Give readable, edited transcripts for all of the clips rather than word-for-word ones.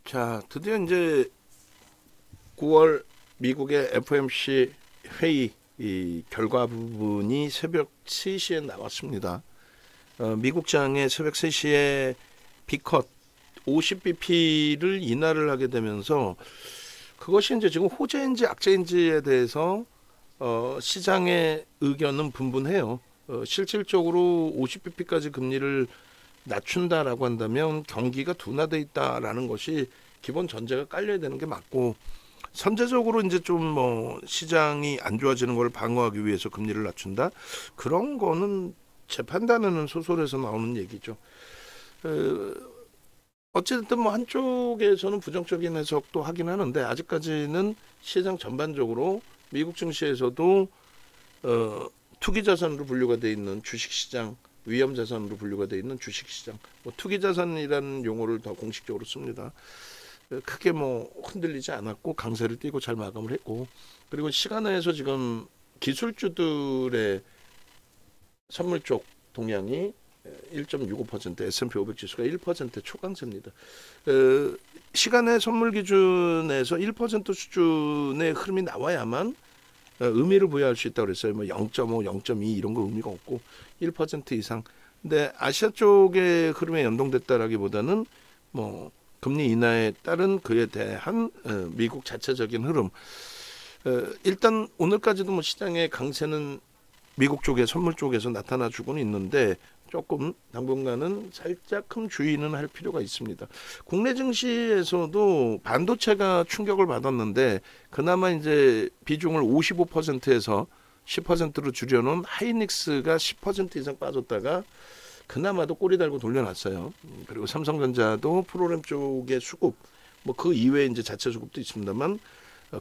자, 드디어 이제 9월 미국의 FOMC 회의 이 결과 부분이 새벽 3시에 나왔습니다. 미국장의 새벽 3시에 B컷 50bp를 인하를 하게 되면서 그것이 이제 지금 호재인지 악재인지에 대해서 시장의 의견은 분분해요. 실질적으로 50bp까지 금리를 낮춘다라고 한다면 경기가 둔화돼 있다라는 것이 기본 전제가 깔려야 되는 게 맞고, 선제적으로 이제 좀 뭐 시장이 안 좋아지는 걸 방어하기 위해서 금리를 낮춘다, 그런 거는 제 판단에는 소설에서 나오는 얘기죠. 어쨌든 뭐 한쪽에서는 부정적인 해석도 하긴 하는데, 아직까지는 시장 전반적으로 미국 증시에서도 투기 자산으로 분류가 돼 있는 주식 시장, 위험 자산으로 분류가 돼 있는 주식 시장, 뭐 투기 자산이라는 용어를 더 공식적으로 씁니다. 크게 뭐 흔들리지 않았고 강세를 띠고 잘 마감을 했고, 그리고 시간에서 지금 기술주들의 선물 쪽 동향이 1.65%, S&P 500 지수가 1% 초강세입니다. 시간의 선물 기준에서 1% 수준의 흐름이 나와야만 의미를 부여할 수 있다고 그랬어요. 뭐 0.5, 0.2 이런 거 의미가 없고 1% 이상. 근데 아시아 쪽의 흐름에 연동됐다라기보다는 뭐 금리 인하에 따른 그에 대한 미국 자체적인 흐름. 일단 오늘까지도 뭐 시장의 강세는 미국 쪽의 선물 쪽에서 나타나주고는 있는데, 조금 당분간은 살짝 큰 주의는 할 필요가 있습니다. 국내 증시에서도 반도체가 충격을 받았는데, 그나마 이제 비중을 55%에서 10%로 줄여놓은 하이닉스가 10% 이상 빠졌다가 그나마도 꼬리 달고 돌려놨어요. 그리고 삼성전자도 프로그램 쪽의 수급, 뭐 그 이외에 이제 자체 수급도 있습니다만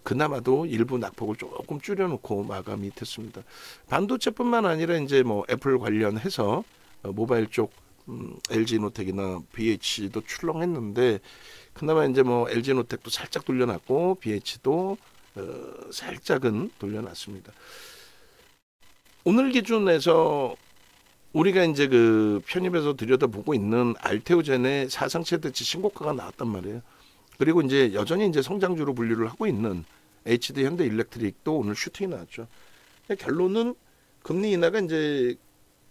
그나마도 일부 낙폭을 조금 줄여놓고 마감이 됐습니다. 반도체뿐만 아니라 이제 뭐 애플 관련해서 모바일 쪽 LG노텍이나 BH도 출렁했는데, 그나마 이제 뭐 LG노텍도 살짝 돌려놨고 BH도 살짝은 돌려놨습니다. 오늘 기준에서 우리가 이제 그 편입에서 들여다보고 있는 알테오젠의 사상 최대치 신고가가 나왔단 말이에요. 그리고 이제 여전히 이제 성장주로 분류를 하고 있는 HD 현대일렉트릭도 오늘 슈팅이 나왔죠. 결론은 금리 인하가 이제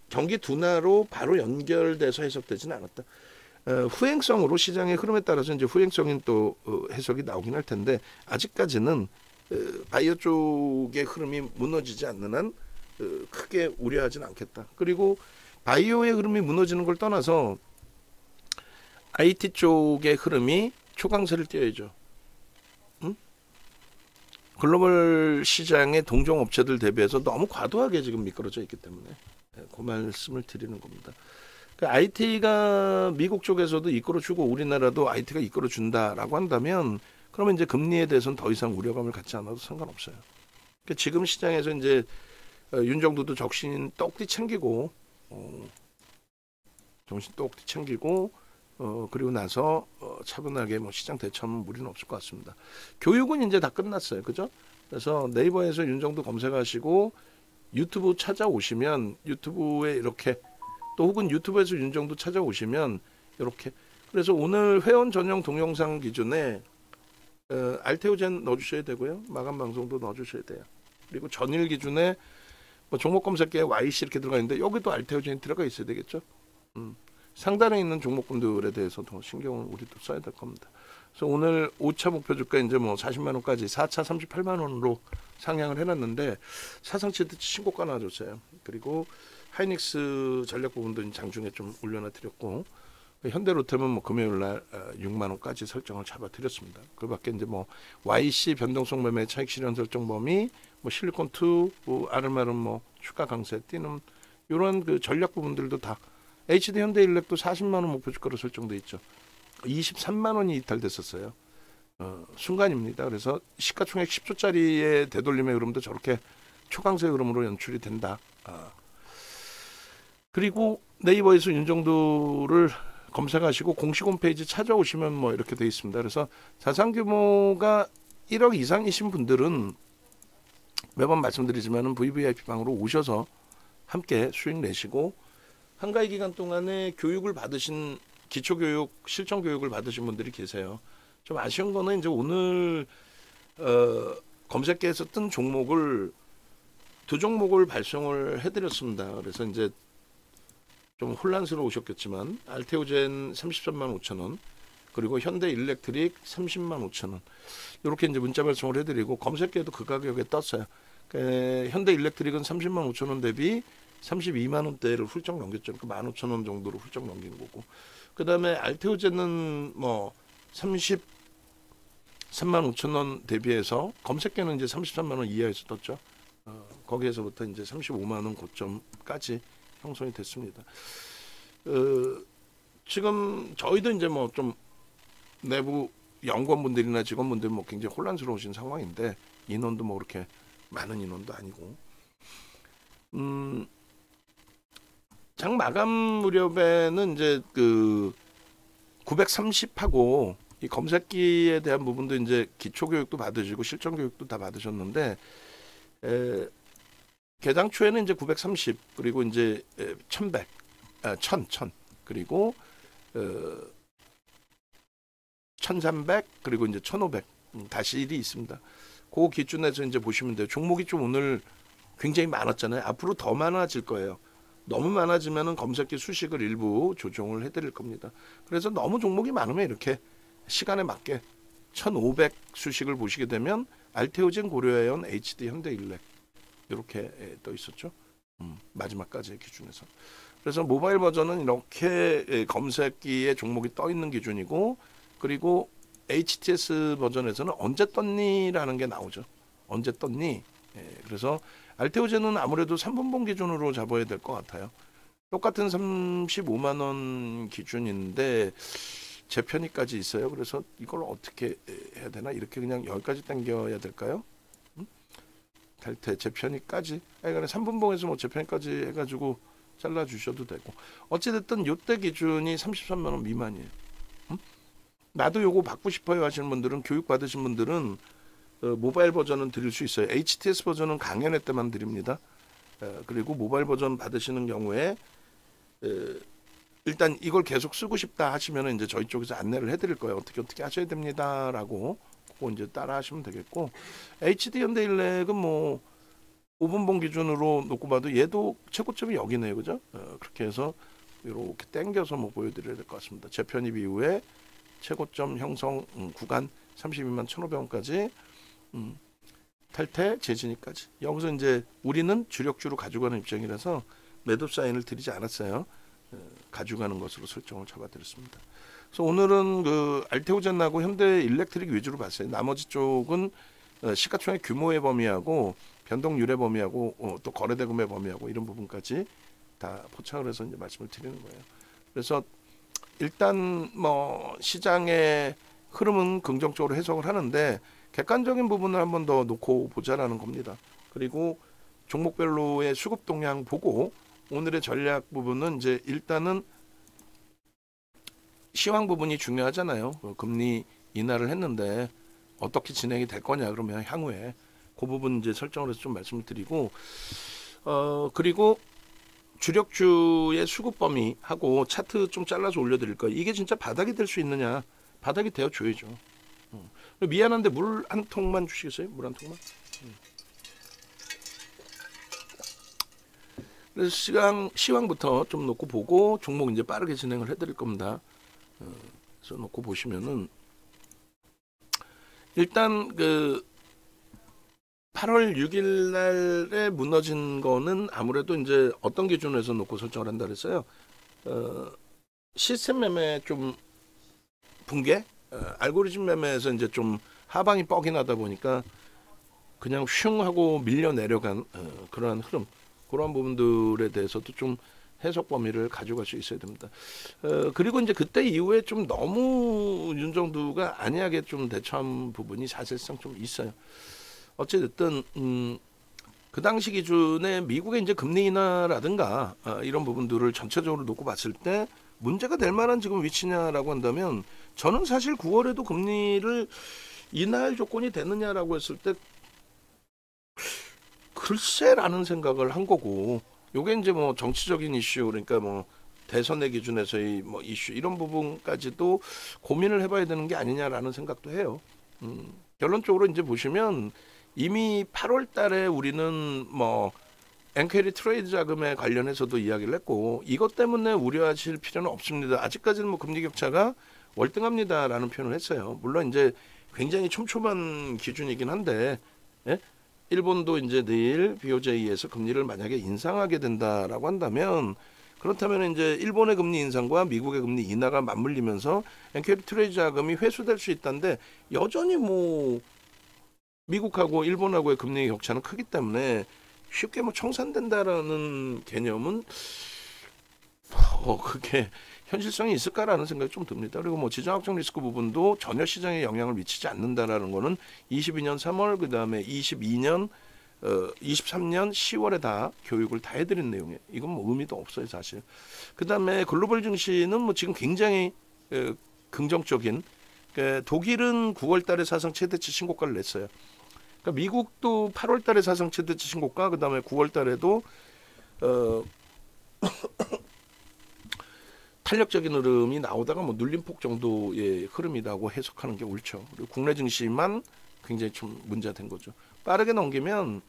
경기 둔화로 바로 연결돼서 해석되지는 않았다. 후행성으로 시장의 흐름에 따라서 이제 후행성인 또 해석이 나오긴 할 텐데, 아직까지는 바이오 쪽의 흐름이 무너지지 않는 한 크게 우려하지는 않겠다. 그리고 바이오의 흐름이 무너지는 걸 떠나서 IT 쪽의 흐름이 초강세를 띄어야죠. 응? 글로벌 시장의 동종 업체들 대비해서 너무 과도하게 지금 미끄러져 있기 때문에 그 말씀을 드리는 겁니다. 그러니까 IT가 미국 쪽에서도 이끌어주고 우리나라도 IT가 이끌어준다라고 한다면, 그러면 이제 금리에 대해서는 더 이상 우려감을 갖지 않아도 상관없어요. 그러니까 지금 시장에서 이제 윤정도도 정신 똑띠 챙기고 그리고 나서 차분하게 뭐 시장 대처하면 무리는 없을 것 같습니다. 교육은 이제 다 끝났어요, 그죠? 그래서 네이버에서 윤정도 검색하시고 유튜브 찾아오시면, 유튜브에 이렇게, 또 혹은 유튜브에서 윤정도 찾아오시면 이렇게, 그래서 오늘 회원 전용 동영상 기준에 알테오젠 넣어주셔야 되고요, 마감 방송도 넣어주셔야 돼요. 그리고 전일 기준에 뭐 종목 검색기에 YC 이렇게 들어가 있는데 여기도 알테오젠이 들어가 있어야 되겠죠. 상단에 있는 종목군들에 대해서도 신경을 우리도 써야 될 겁니다. 그래서 오늘 5차 목표 주가 이제 뭐 40만 원까지 4차 38만 원으로 상향을 해놨는데 사상 최대치 신고가 나와줬어요. 그리고 하이닉스 전략 부분도 장중에 좀 올려놔 드렸고, 현대로템은 뭐 금요일 날 6만 원까지 설정을 잡아드렸습니다. 그밖에 이제 뭐 YC 변동성 매매 차익 실현 설정 범위, 뭐 실리콘2, 뭐 아르마름 뭐 추가 강세 뛰는 이런 그 전략 부분들도 다, HD 현대일렉도 40만 원 목표 주가로 설정돼 있죠. 23만 원이 이탈됐었어요. 순간입니다. 그래서 시가총액 10조짜리의 되돌림의 흐름도 저렇게 초강세 흐름으로 연출이 된다. 그리고 네이버에서 윤정도를 검색하시고 공식 홈페이지 찾아오시면 뭐 이렇게 돼 있습니다. 그래서 자산 규모가 1억 이상이신 분들은 매번 말씀드리지만은 VVIP 방으로 오셔서 함께 수익 내시고, 한가위 기간 동안에 교육을 받으신, 기초교육, 실전교육을 받으신 분들이 계세요. 좀 아쉬운 거는 이제 오늘 검색계에서 뜬 종목을 두 종목을 발송을 해드렸습니다. 그래서 이제 좀 혼란스러우셨겠지만 알테오젠 33만 5천 원, 그리고 현대일렉트릭 30만 5천 원 이렇게 이제 문자 발송을 해드리고 검색계에도 그 가격에 떴어요. 현대일렉트릭은 30만 5천 원 대비 32만 원대를 훌쩍 넘겼죠. 그 15,000원 정도로 훌쩍 넘긴 거고. 그 다음에 알테오젠은 뭐 33만 5천 원 대비해서 검색계는 이제 33만 원 이하에서 떴죠. 거기에서부터 이제 35만 원 고점까지 형성이 됐습니다. 지금 저희도 이제 뭐 좀 내부 연구원분들이나 직원분들 뭐 굉장히 혼란스러우신 상황인데 인원도 뭐 그렇게 많은 인원도 아니고 장 마감 무렵에는 이제 그 930하고 이 검색기에 대한 부분도 이제 기초 교육도 받으시고 실전 교육도 다 받으셨는데 개장 초에는 이제 930 그리고 이제 1100, 1000 그리고 1300 그리고 이제 1500 다시 일이 있습니다. 그 기준에서 이제 보시면 돼요. 종목이 좀 오늘 굉장히 많았잖아요. 앞으로 더 많아질 거예요. 너무 많아지면은 검색기 수식을 일부 조정을 해드릴 겁니다. 그래서 너무 종목이 많으면 이렇게 시간에 맞게 1500 수식을 보시게 되면 알테오젠, 고려아연, HD, 현대일렉 이렇게 떠 있었죠. 마지막까지 기준에서. 그래서 모바일 버전은 이렇게 검색기에 종목이 떠 있는 기준이고, 그리고 HTS 버전에서는 언제 떴니라는 게 나오죠. 언제 떴니? 그래서 알테오젠은 아무래도 3분봉 기준으로 잡아야 될 것 같아요. 똑같은 35만 원 기준인데 재편입까지 있어요. 그래서 이걸 어떻게 해야 되나? 이렇게 그냥 여기까지 당겨야 될까요? 탈퇴 재편입까지. 그러니까 3분봉에서 뭐 재편입까지 해가지고 잘라 주셔도 되고. 어찌됐든 요때 기준이 33만 원 미만이에요. 나도 요거 받고 싶어요 하시는 분들은, 교육 받으신 분들은 모바일 버전은 드릴 수 있어요. HTS 버전은 강연회 때만 드립니다. 그리고 모바일 버전 받으시는 경우에 일단 이걸 계속 쓰고 싶다 하시면 이제 저희 쪽에서 안내를 해드릴 거예요. 어떻게 하셔야 됩니다라고. 그거 이제 따라 하시면 되겠고, HD 현대일렉은 뭐 5분봉 기준으로 놓고 봐도 얘도 최고점이 여기네요, 그죠? 그렇게 해서 이렇게 당겨서 뭐 보여드려야 될 것 같습니다. 재편입 이후에 최고점 형성 구간 32만 1,500원까지 탈퇴 재진입까지. 여기서 이제 우리는 주력주로 가져가는 입장이라서 매도 사인을 드리지 않았어요. 가져가는 것으로 설정을 잡아드렸습니다. 그래서 오늘은 그 알테오젠하고 현대일렉트릭 위주로 봤어요. 나머지 쪽은 시가총액 규모의 범위하고 변동률의 범위하고 또 거래대금의 범위하고 이런 부분까지 다 포착을 해서 이제 말씀을 드리는 거예요. 그래서 일단 뭐 시장의 흐름은 긍정적으로 해석을 하는데 객관적인 부분을 한 번 더 놓고 보자라는 겁니다. 그리고 종목별로의 수급 동향 보고 오늘의 전략 부분은 이제 일단은 시황 부분이 중요하잖아요. 금리 인하를 했는데 어떻게 진행이 될 거냐, 그러면 향후에 그 부분 이제 설정을 해서 좀 말씀을 드리고, 그리고 주력주의 수급 범위하고 차트 좀 잘라서 올려드릴 거예요. 이게 진짜 바닥이 될 수 있느냐? 바닥이 되어 줘야죠. 미안한데 물 한 통만 주시겠어요? 물 한 통만. 그래서 시황부터 좀 놓고 보고 종목 이제 빠르게 진행을 해드릴 겁니다. 그래서 놓고 보시면은 일단 그 8월 6일 날에 무너진 거는 아무래도 이제 어떤 기준에서 놓고 설정을 한다 그랬어요. 시스템 매매 좀 붕괴, 알고리즘 매매에서 이제 좀 하방이 뻑이 나다 보니까 그냥 슝 하고 밀려 내려간 그러한 흐름, 그런 부분들에 대해서도 좀 해석 범위를 가져갈 수 있어야 됩니다. 그리고 이제 그때 이후에 좀 너무 윤정두가 안이하게 좀 대처한 부분이 사실상 좀 있어요. 어찌됐든 그 당시 기준에 미국의 이제 금리 인하라든가 이런 부분들을 전체적으로 놓고 봤을 때 문제가 될 만한 지금 위치냐라고 한다면, 저는 사실 9월에도 금리를 인하할 조건이 되느냐라고 했을 때 글쎄라는 생각을 한 거고, 요게 이제 뭐 정치적인 이슈, 그러니까 뭐 대선의 기준에서의 뭐 이슈 이런 부분까지도 고민을 해봐야 되는 게 아니냐라는 생각도 해요. 결론적으로 이제 보시면 이미 8월달에 우리는 뭐 엔퀘리 트레이드 자금에 관련해서도 이야기를 했고 이것 때문에 우려하실 필요는 없습니다. 아직까지는 뭐 금리 격차가 월등합니다라는 표현을 했어요. 물론 이제 굉장히 촘촘한 기준이긴 한데 예? 일본도 이제 내일 BOJ에서 금리를 만약에 인상하게 된다라고 한다면 그렇다면 이제 일본의 금리 인상과 미국의 금리 인하가 맞물리면서 엔퀘리 트레이드 자금이 회수될 수 있다는데 여전히 뭐 미국하고 일본하고의 금리 격차는 크기 때문에 쉽게 뭐 청산된다라는 개념은 그게 현실성이 있을까라는 생각이 좀 듭니다. 그리고 뭐 지정학적 리스크 부분도 전혀 시장에 영향을 미치지 않는다라는 거는 22년 3월 그다음에 23년 10월에 다 교육을 다 해드린 내용이에요. 이건 뭐 의미도 없어요 사실. 그다음에 글로벌 증시는 뭐 지금 굉장히 긍정적인 독일은 9월달에 사상 최대치 신고가를 냈어요. 그러니까 미국도 8월달에 사상 최대치 신고가 그다음에 9월달에도 탄력적인 흐름이 나오다가 뭐 눌림폭 정도의 흐름이라고 해석하는 게 옳죠. 그리고 국내 증시만 굉장히 좀 문제가 된 거죠. 빠르게 넘기면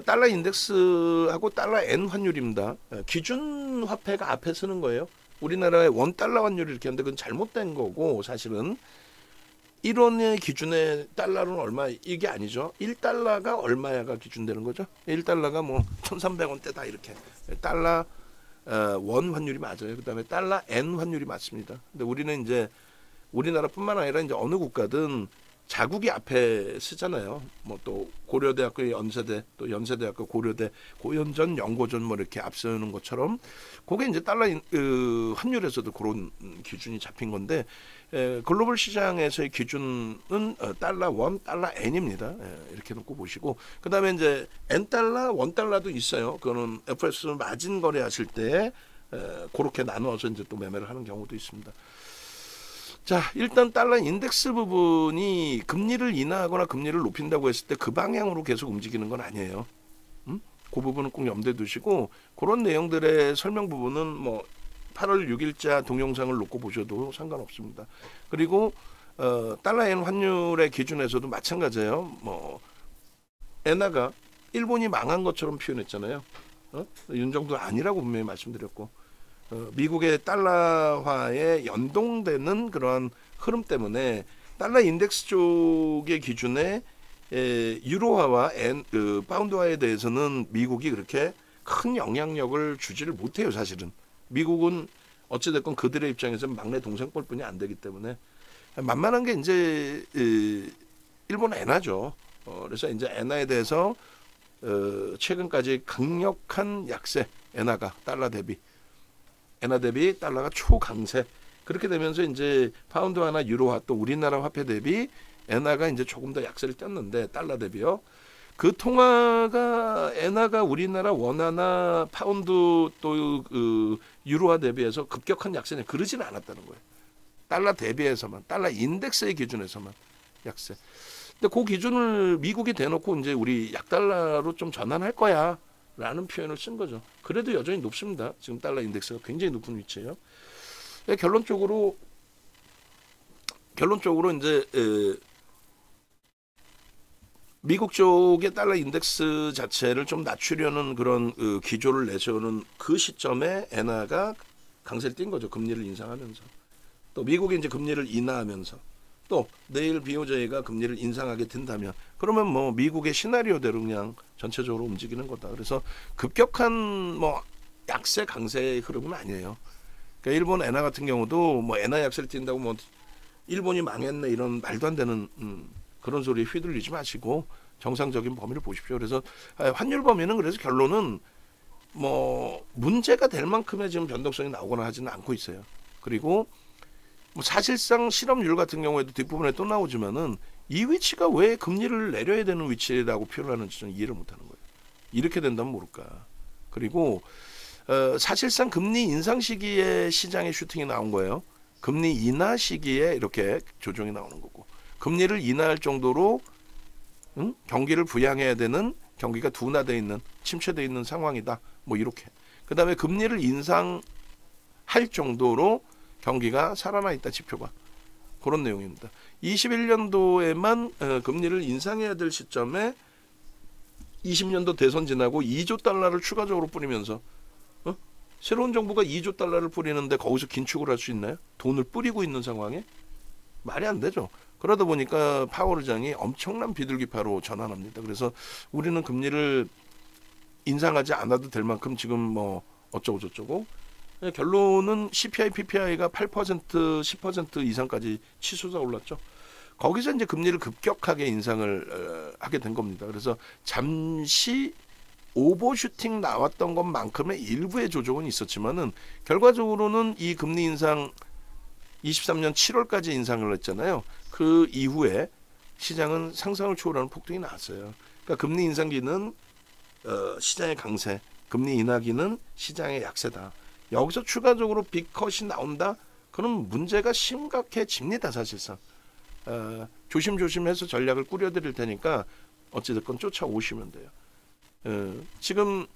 달러 인덱스하고 달러 엔 환율입니다. 기준 화폐가 앞에 쓰는 거예요. 우리나라의 원 달러 환율이 이렇게 하는데 그건 잘못된 거고 사실은 1원의 기준의 달러는 얼마 이게 아니죠. 1달러가 얼마야가 기준되는 거죠. 1달러가 뭐 1,300원대다 이렇게. 달러 원 환율이 맞아요. 그다음에 달러 엔 환율이 맞습니다. 근데 우리는 이제 우리나라뿐만 아니라 이제 어느 국가든 자국이 앞에 쓰잖아요. 뭐 또 고려대학교 연세대 또 연세대학교 고려대 고연전 연고전 뭐 이렇게 앞서는 것처럼 그게 이제 달러 환율에서도 그런 기준이 잡힌 건데 글로벌 시장에서의 기준은 달러 원, 달러 엔입니다. 이렇게 놓고 보시고 그다음에 이제 엔 달러, 원 달러도 있어요. 그거는 FX 마진 거래하실 때 그렇게 나누어서 이제 또 매매를 하는 경우도 있습니다. 자, 일단 달러 인덱스 부분이 금리를 인하하거나 금리를 높인다고 했을 때 그 방향으로 계속 움직이는 건 아니에요. 그 부분은 꼭 염두에 두시고 그런 내용들의 설명 부분은 뭐 8월 6일자 동영상을 놓고 보셔도 상관없습니다. 그리고 달러엔 환율의 기준에서도 마찬가지예요. 뭐 엔화가 일본이 망한 것처럼 표현했잖아요. 윤정도 아니라고 분명히 말씀드렸고 미국의 달러화에 연동되는 그런 흐름 때문에 달러 인덱스 쪽의 기준에 유로화와 파운드화에 대해서는 미국이 그렇게 큰 영향력을 주지를 못해요. 사실은 미국은 어찌됐건 그들의 입장에서는 막내 동생뻘 뿐이 안 되기 때문에 만만한 게 이제 일본 엔화죠. 그래서 이제 엔화에 대해서 최근까지 강력한 약세 엔화 대비 달러가 초강세 그렇게 되면서 이제 파운드화나 유로화 또 우리나라 화폐 대비 엔화가 이제 조금 더 약세를 떴는데 달러 대비요. 그 통화가 엔화가 우리나라 원화나 파운드 또 유로화 대비해서 급격한 약세냐 그러지는 않았다는 거예요. 달러 대비해서만 달러 인덱스의 기준에서만 약세. 근데 그 기준을 미국이 대놓고 이제 우리 약달러로 좀 전환할 거야. 라는 표현을 쓴 거죠. 그래도 여전히 높습니다. 지금 달러 인덱스가 굉장히 높은 위치예요. 결론적으로 이제 미국 쪽의 달러 인덱스 자체를 좀 낮추려는 그런 기조를 내세우는 그 시점에 엔화가 강세를 띈 거죠. 금리를 인상하면서. 또 미국이 이제 금리를 인하하면서 또 내일 BOJ가 금리를 인상하게 된다면 그러면 뭐 미국의 시나리오대로 그냥 전체적으로 움직이는 거다. 그래서 급격한 뭐 약세 강세의 흐름은 아니에요. 그러니까 일본 엔화 같은 경우도 뭐 엔화 약세를 띈다고 뭐 일본이 망했네 이런 말도 안 되는 그런 소리에 휘둘리지 마시고 정상적인 범위를 보십시오. 그래서 환율 범위는 그래서 결론은 뭐 문제가 될 만큼의 지금 변동성이 나오거나 하지는 않고 있어요. 그리고 뭐 사실상 실업률 같은 경우에도 뒷부분에 또 나오지만은 이 위치가 왜 금리를 내려야 되는 위치라고 표현하는지 저는 이해를 못하는 거예요. 이렇게 된다면 모를까. 그리고 사실상 금리 인상 시기에 시장에 슈팅이 나온 거예요. 금리 인하 시기에 이렇게 조정이 나오는 거고 금리를 인하할 정도로 경기를 부양해야 되는 경기가 둔화되어 있는 침체되어 있는 상황이다. 뭐 이렇게. 그다음에 금리를 인상 할 정도로 경기가 살아나 있다 지표가. 그런 내용입니다. 21년도에만 금리를 인상해야 될 시점에 20년도 대선 지나고 2조 달러를 추가적으로 뿌리면서 새로운 정부가 2조 달러를 뿌리는데 거기서 긴축을 할 수 있나요? 돈을 뿌리고 있는 상황에? 말이 안 되죠. 그러다 보니까 파월 의장이 엄청난 비둘기파로 전환합니다. 그래서 우리는 금리를 인상하지 않아도 될 만큼 지금 뭐 어쩌고 저쩌고. 결론은 CPI, PPI가 8%, 10% 이상까지 치솟아 올랐죠. 거기서 이제 금리를 급격하게 인상을 하게 된 겁니다. 그래서 잠시 오버슈팅 나왔던 것만큼의 일부의 조정은 있었지만은 결과적으로는 이 금리 인상 23년 7월까지 인상을 했잖아요. 그 이후에 시장은 상상을 초월하는 폭등이 나왔어요. 그러니까 금리 인상기는 시장의 강세, 금리 인하기는 시장의 약세다. 여기서 추가적으로 빅컷이 나온다? 그럼 문제가 심각해집니다. 사실상. 조심조심해서 전략을 꾸려드릴 테니까 어찌됐건 쫓아오시면 돼요. 지금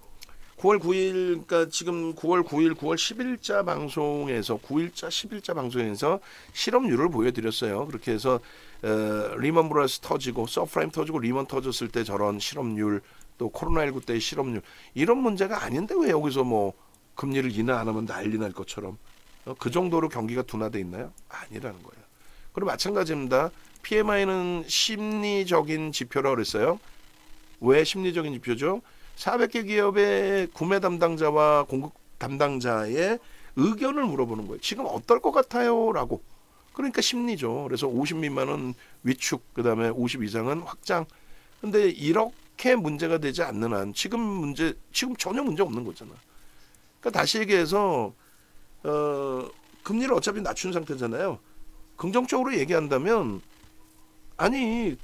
9월 9일, 그러니까 지금 9월 9일, 9월 10일자 방송에서 9일자, 10일자 방송에서 실업률을 보여드렸어요. 그렇게 해서 리먼 브라더스 터지고 서프라임 터지고 리먼 터졌을 때 저런 실업률, 또 코로나19 때의 실업률, 이런 문제가 아닌데 왜 여기서 뭐 금리를 인하 안 하면 난리 날 것처럼 그 정도로 경기가 둔화돼 있나요? 아니라는 거예요. 그리고 마찬가지입니다. PMI는 심리적인 지표라고 그랬어요. 왜 심리적인 지표죠? 400개 기업의 구매 담당자와 공급 담당자의 의견을 물어보는 거예요. 지금 어떨 것 같아요? 라고. 그러니까 심리죠. 그래서 50 미만은 위축, 그 다음에 50 이상은 확장. 근데 이렇게 문제가 되지 않는 한 지금 전혀 문제 없는 거잖아. 그러니까 다시 얘기해서 금리를 어차피 낮춘 상태잖아요. 긍정적으로 얘기한다면 아니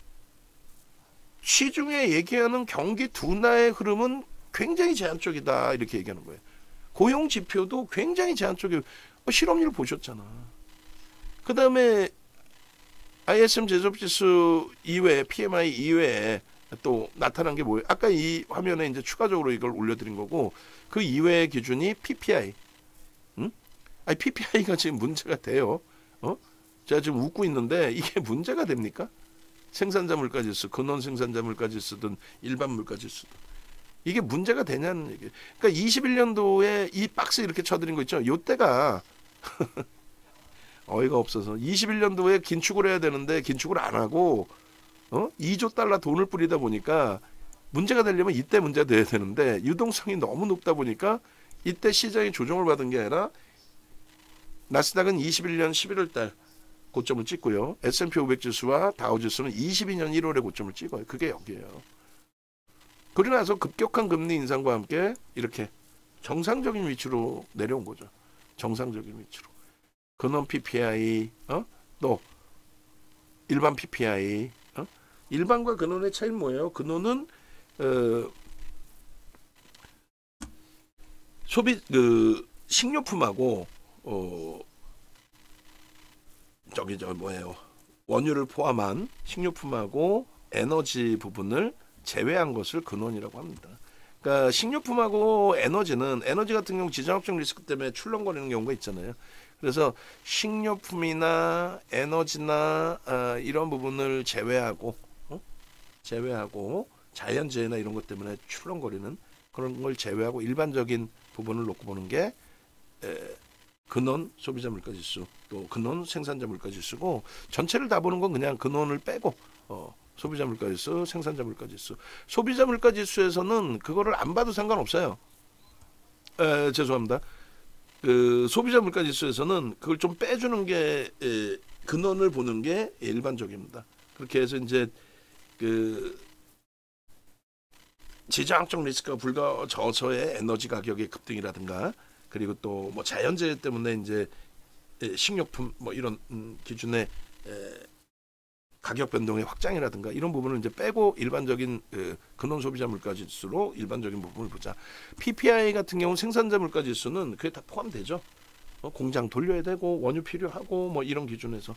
시중에 얘기하는 경기 둔화의 흐름은 굉장히 제한적이다 이렇게 얘기하는 거예요. 고용 지표도 굉장히 제한적이고 실업률 보셨잖아. 그 다음에 ISM 제조업지수 이외에 PMI 이외에 또 나타난 게 뭐예요? 아까 이 화면에 이제 추가적으로 이걸 올려드린 거고 그 이외의 기준이 PPI. 아니 PPI가 지금 문제가 돼요. 제가 지금 웃고 있는데 이게 문제가 됩니까? 생산자 물가지수, 근원 생산자 물가지수든 일반 물가지수든 이게 문제가 되냐는 얘기. 그러니까 21년도에 이 박스 이렇게 쳐드린 거 있죠. 요때가 어이가 없어서 21년도에 긴축을 해야 되는데 긴축을 안 하고 2조 달러 돈을 뿌리다 보니까 문제가 되려면 이때 문제가 돼야 되는데 유동성이 너무 높다 보니까 이때 시장이 조정을 받은 게 아니라 나스닥은 21년 11월 달 고점을 찍고요. S&P 500 지수와 다우 지수는 22년 1월에 고점을 찍어요. 그게 여기예요. 그러고 나서 급격한 금리 인상과 함께 이렇게 정상적인 위치로 내려온 거죠. 정상적인 위치로. 근원 PPI, 또 일반 PPI. 일반과 근원의 차이는 뭐예요? 근원은 식료품하고 원유를 포함한 식료품하고 에너지 부분을 제외한 것을 근원이라고 합니다. 그러니까 식료품하고 에너지 같은 경우 지정학적 리스크 때문에 출렁거리는 경우가 있잖아요. 그래서 식료품이나 에너지나 이런 부분을 제외하고 자연재해나 이런 것 때문에 출렁거리는 그런 걸 제외하고 일반적인 부분을 놓고 보는 게 근원 소비자 물가지수, 또 근원 생산자 물가지수고 전체를 다 보는 건 그냥 근원을 빼고 소비자 물가지수, 생산자 물가지수. 소비자 물가지수에서는 그거를 안 봐도 상관없어요. 죄송합니다. 그 소비자 물가지수에서는 그걸 좀 빼주는 게 근원을 보는 게 일반적입니다. 그렇게 해서 이제 그 지정학적 리스크가 불가저서의 에너지 가격의 급등이라든가 그리고 또 뭐 자연재해 때문에 이제 식료품 뭐 이런 기준의 가격 변동의 확장이라든가 이런 부분을 이제 빼고 일반적인 근원 소비자 물가지수로 일반적인 부분을 보자. PPI 같은 경우 생산자 물가지수는 그게 다 포함되죠. 공장 돌려야 되고 원유 필요하고 뭐 이런 기준에서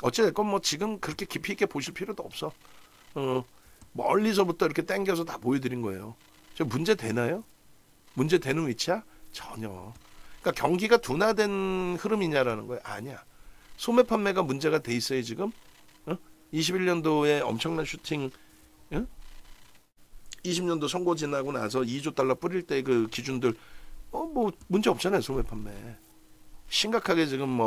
어찌됐건 뭐 지금 그렇게 깊이 있게 보실 필요도 없어. 멀리서부터 이렇게 당겨서 다 보여드린 거예요. 저 문제 되나요? 문제 되는 위치야? 전혀. 그러니까 경기가 둔화된 흐름이냐라는 거예요. 아니야. 소매 판매가 문제가 돼 있어요 지금. 21년도에 엄청난 슈팅, 20년도 선거 지나고 나서 2조 달러 뿌릴 때 그 기준들 뭐 문제 없잖아요. 소매 판매 심각하게 지금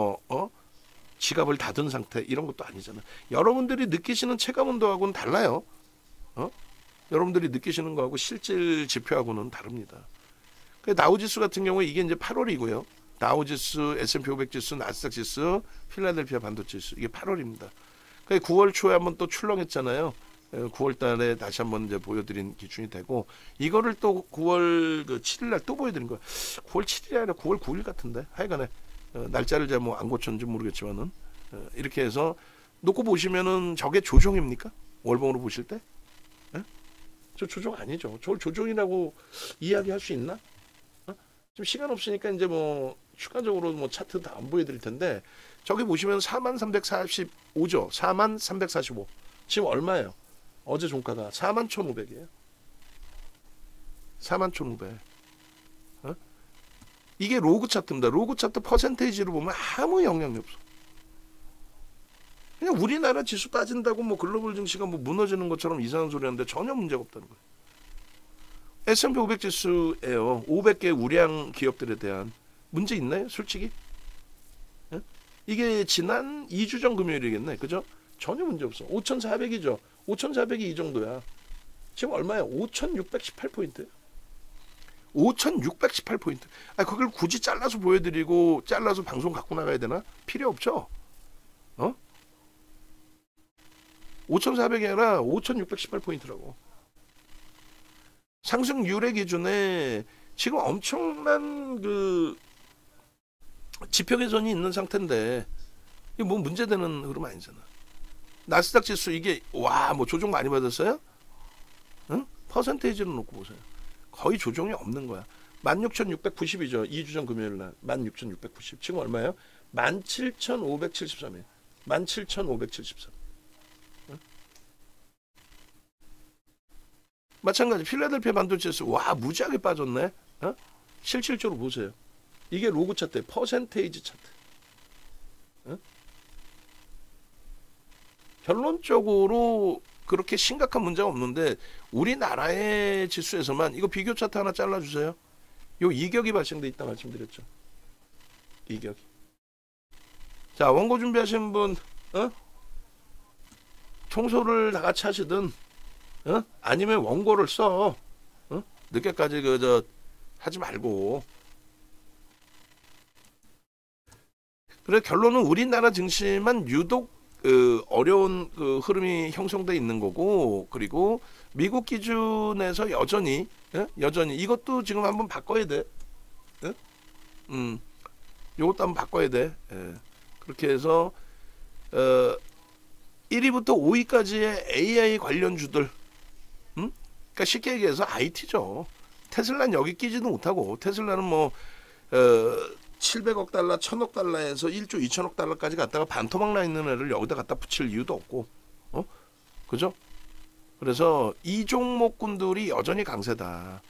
지갑을 닫은 상태 이런 것도 아니잖아. 여러분들이 느끼시는 체감 온도하고는 달라요. 여러분들이 느끼시는 거하고 실질 지표하고는 다릅니다. 다우지수 같은 경우에 이게 이제 8월이고요. 다우지수, S&P 500 지수, 나스닥 지수, 필라델피아 반도체 지수 이게 8월입니다. 9월 초에 한번 또 출렁했잖아요. 9월 달에 다시 한번 이제 보여드린 기준이 되고 이거를 또 9월 7일 날 또 보여드린 거예요. 9월 7일이 아니라 9월 9일 같은데 하여간에 날짜를 제가 뭐 안 고쳤는지 모르겠지만은 이렇게 해서 놓고 보시면은 저게 조정입니까? 월봉으로 보실 때? 저 조정 아니죠. 저걸 조정이라고 이야기할 수 있나? 지금 시간 없으니까 이제 뭐 추가적으로 뭐 차트 다 안 보여드릴 텐데 저기 보시면 41,345죠. 41,345. 지금 얼마예요? 어제 종가가 41,500이에요. 41,500. 이게 로그 차트입니다. 로그 차트 퍼센테이지로 보면 아무 영향이 없어. 그냥 우리나라 지수 따진다고 뭐 글로벌 증시가 뭐 무너지는 것처럼 이상한 소리 하는데 전혀 문제가 없다는 거예요. S&P 500 지수예요. 500개 우량 기업들에 대한 문제 있나요? 솔직히? 이게 지난 2주 전 금요일이겠네. 그죠? 전혀 문제 없어. 5,400이죠. 5,400이 이 정도야. 지금 얼마야? 5,618포인트. 5,618포인트. 그걸 굳이 잘라서 보여드리고 잘라서 방송 갖고 나가야 되나? 필요 없죠. 5,400이 아니라 5,618포인트라고. 상승률의 기준에 지금 엄청난 그 지표 개선이 있는 상태인데 이게 뭐 문제되는 흐름 아니잖아. 나스닥 지수 이게 뭐 조정 많이 받았어요? 퍼센테이지로 놓고 보세요. 거의 조정이 없는 거야. 16,690이죠. 2주 전 금요일 날 16,690. 지금 얼마예요? 17,573이에요. 17,573. 마찬가지 필라델피아 반도체 지수 무지하게 빠졌네. 실질적으로 보세요. 이게 로그 차트, 퍼센테이지 차트. 결론적으로 그렇게 심각한 문제가 없는데 우리나라의 지수에서만 이거 비교 차트 하나 잘라주세요. 요 이격이 발생돼 있다 말씀드렸죠. 이격이. 자, 원고 준비하신 분 청소를 다 같이 하시든 아니면 원고를 써. 늦게까지 하지 말고. 그래 결론은 우리나라 증시만 유독 어려운 흐름이 형성돼 있는 거고, 그리고 미국 기준에서 여전히 이것도 지금 한번 바꿔야 돼. 이것도 한번 바꿔야 돼. 그렇게 해서 1위부터 5위까지의 AI 관련주들, 그러니까 쉽게 얘기해서 IT죠. 테슬라는 여기 끼지도 못하고, 테슬라는 뭐 700억 달러, 1000억 달러에서 1조 2천억 달러까지 갔다가 반토막 나 있는 애를 여기다 갖다 붙일 이유도 없고, 그죠? 그래서 이 종목군들이 여전히 강세다.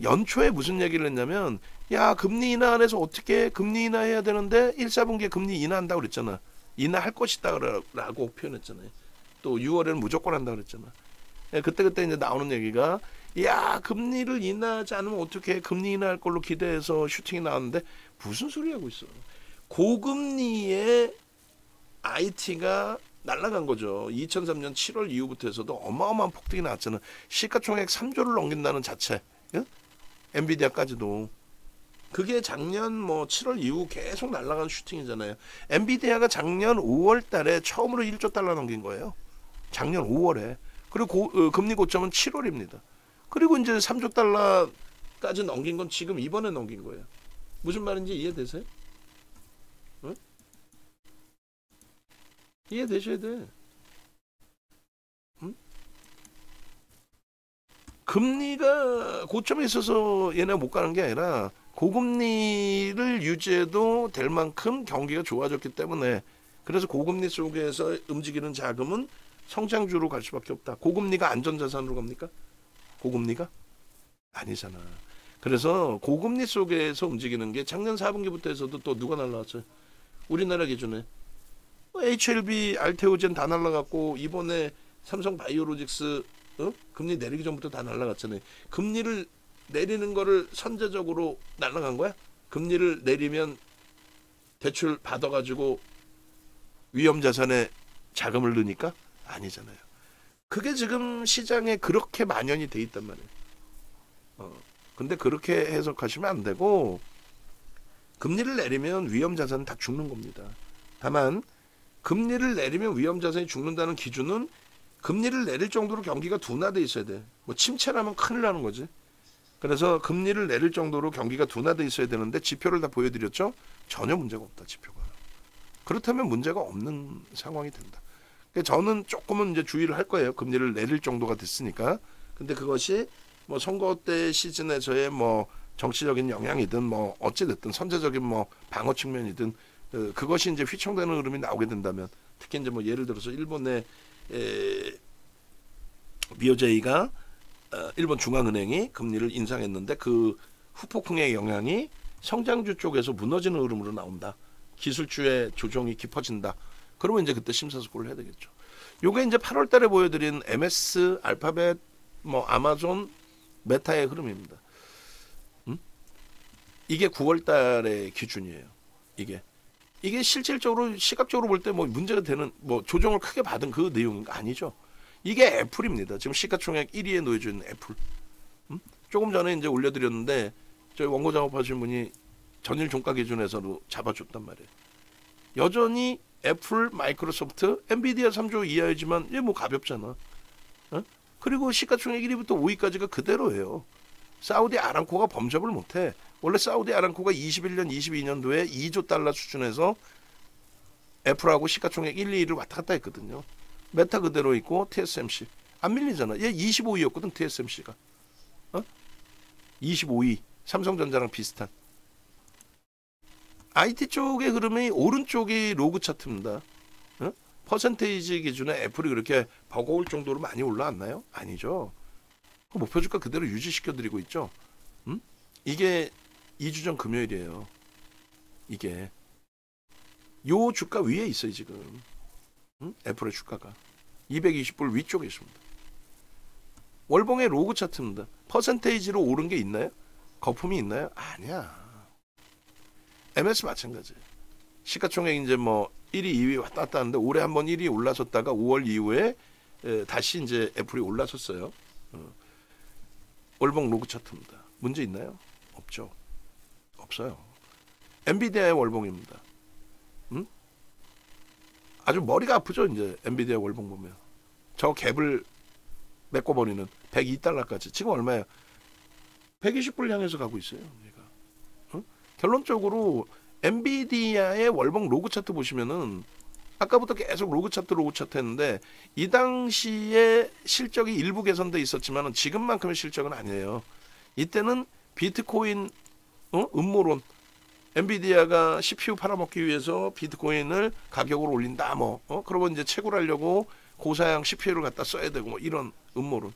연초에 무슨 얘기를 했냐면, 야 금리 인하 안 해서 어떻게 금리 인하해야 되는데 1, 4분기에 금리 인하한다고 그랬잖아. 인하할 것이다 라고 표현했잖아요. 또 6월에는 무조건 한다고 그랬잖아. 그때 이제 나오는 얘기가, 야 금리를 인하하지 않으면 어떻게 금리 인하할 걸로 기대해서 슈팅이 나왔는데 무슨 소리 하고 있어. 고금리에 IT가 날아간 거죠. 2003년 7월 이후부터 해서도 어마어마한 폭등이 나왔잖아. 시가총액 3조를 넘긴다는 자체. 엔비디아까지도. 그게 작년 7월 이후 계속 날아간 슈팅이잖아요. 엔비디아가 작년 5월 달에 처음으로 1조 달러 넘긴 거예요. 작년 5월에. 그리고 금리 고점은 7월입니다. 그리고 이제 3조 달러까지 넘긴 건 지금 이번에 넘긴 거예요. 무슨 말인지 이해되세요? 이해되셔야 돼. 금리가 고점에 있어서 얘네가 못 가는 게 아니라 고금리를 유지해도 될 만큼 경기가 좋아졌기 때문에, 그래서 고금리 속에서 움직이는 자금은 성장주로 갈 수밖에 없다. 고금리가 안전자산으로 갑니까? 고금리가? 아니잖아. 그래서 고금리 속에서 움직이는 게 작년 4분기부터 해서도 또 누가 날라왔어요? 우리나라 기준에 HLB, 알테오젠 다 날라갔고 이번에 삼성바이오로직스 금리 내리기 전부터 다 날라갔잖아요. 금리를 내리는 거를 선제적으로 날라간 거야? 금리를 내리면 대출 받아가지고 위험자산에 자금을 넣으니까? 아니잖아요. 그게 지금 시장에 그렇게 만연이 돼 있단 말이에요. 근데 그렇게 해석하시면 안 되고, 금리를 내리면 위험자산은 다 죽는 겁니다. 다만 금리를 내리면 위험자산이 죽는다는 기준은 금리를 내릴 정도로 경기가 둔화돼 있어야 돼. 뭐 침체라면 큰일 나는 거지. 그래서 금리를 내릴 정도로 경기가 둔화돼 있어야 되는데 지표를 다 보여드렸죠? 전혀 문제가 없다, 지표가. 그렇다면 문제가 없는 상황이 된다. 저는 조금은 이제 주의를 할 거예요. 금리를 내릴 정도가 됐으니까. 근데 그것이 뭐 선거 때 시즌에서의 뭐 정치적인 영향이든 뭐 어찌 됐든 선제적인 뭐 방어 측면이든 그것이 이제 휘청되는 흐름이 나오게 된다면, 특히 이제 뭐 예를 들어서 일본의 BOJ가 일본 중앙은행이 금리를 인상했는데 그 후폭풍의 영향이 성장주 쪽에서 무너지는 흐름으로 나온다. 기술주의 조정이 깊어진다. 그러면 이제 그때 심사숙고를 해야 되겠죠. 요게 이제 8월 달에 보여드린 MS, 알파벳, 뭐 아마존, 메타의 흐름입니다. 이게 9월 달의 기준이에요. 이게 실질적으로 시각적으로 볼 때 뭐 문제가 되는 뭐 조정을 크게 받은 그 내용인 거 아니죠. 이게 애플입니다. 지금 시가총액 1위에 놓여져 있는 애플. 조금 전에 이제 올려드렸는데 저희 원고 작업하신 분이 전일 종가 기준에서도 잡아줬단 말이에요. 여전히 애플, 마이크로소프트, 엔비디아 3조 이하이지만 얘 뭐 가볍잖아. 그리고 시가총액 1위부터 5위까지가 그대로예요. 사우디 아람코가 범접을 못해. 원래 사우디 아람코가 21년, 22년도에 2조 달러 수준에서 애플하고 시가총액 1, 2위를 왔다 갔다 했거든요. 메타 그대로 있고 TSMC 안 밀리잖아. 얘 25위였거든, TSMC가. 25위. 삼성전자랑 비슷한. IT 쪽의 흐름이 오른쪽이 로그 차트입니다. 퍼센테이지 기준에 애플이 그렇게 버거울 정도로 많이 올라왔나요? 아니죠. 목표주가 그대로 유지시켜드리고 있죠. 이게 2주 전 금요일이에요. 이게 요 주가 위에 있어요 지금. 애플의 주가가 220불 위쪽에 있습니다. 월봉의 로그 차트입니다. 퍼센테이지로 오른 게 있나요? 거품이 있나요? 아니야. MS 마찬가지. 시가총액 이제 뭐 1위, 2위 왔다 갔다 하는데 올해 한번 1위 올라섰다가 5월 이후에 다시 이제 애플이 올라섰어요. 월봉 로그 차트입니다. 문제 있나요? 없죠. 없어요. 엔비디아의 월봉입니다. 아주 머리가 아프죠. 이제 엔비디아 월봉 보면 저 갭을 메꿔버리는 102달러까지 지금 얼마예요? 120불 향해서 가고 있어요. 얘가. 결론적으로 엔비디아의 월봉 로그 차트 보시면은 아까부터 계속 로그 차트 했는데 이 당시에 실적이 일부 개선돼 있었지만은 지금만큼의 실적은 아니에요. 이때는 비트코인 음모론, 엔비디아가 CPU 팔아먹기 위해서 비트코인을 가격을 올린다 그러고 이제 채굴 하려고 고사양 CPU를 갖다 써야 되고 뭐 이런 음모론.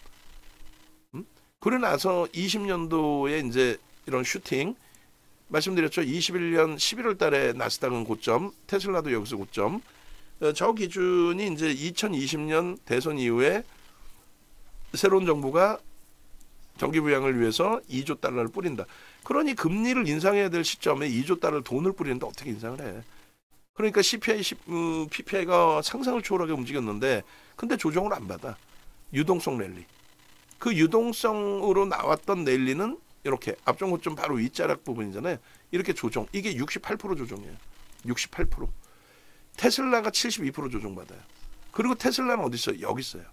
그러고 나서 20년도에 이제 이런 슈팅 말씀드렸죠. 21년 11월 달에 나스닥은 고점, 테슬라도 여기서 고점. 저 기준이 이제 2020년 대선 이후에 새로운 정부가 경기 부양을 위해서 2조 달러를 뿌린다. 그러니 금리를 인상해야 될 시점에 2조 달러 돈을 뿌리는데 어떻게 인상을 해? 그러니까 CPI, PPI가 상상을 초월하게 움직였는데 근데 조정을 안 받아. 유동성 랠리. 그 유동성으로 나왔던 랠리는 이렇게 앞전 고점 바로 윗자락 부분이잖아요. 이렇게 조정. 이게 68% 조정이에요. 68%. 테슬라가 72% 조정받아요. 그리고 테슬라는 어디 있어요? 여기 있어요.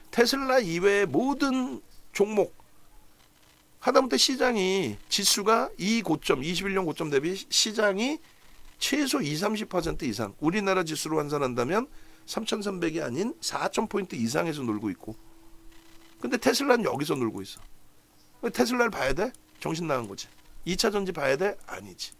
테슬라 이외의 모든 종목 하다못해 시장이 지수가 이 고점 21년 고점 대비 시장이 최소 20-30% 이상 우리나라 지수로 환산한다면 3,300이 아닌 4,000포인트 이상에서 놀고 있고 근데 테슬라는 여기서 놀고 있어. 테슬라를 봐야 돼? 정신 나간 거지. 2차 전지 봐야 돼? 아니지.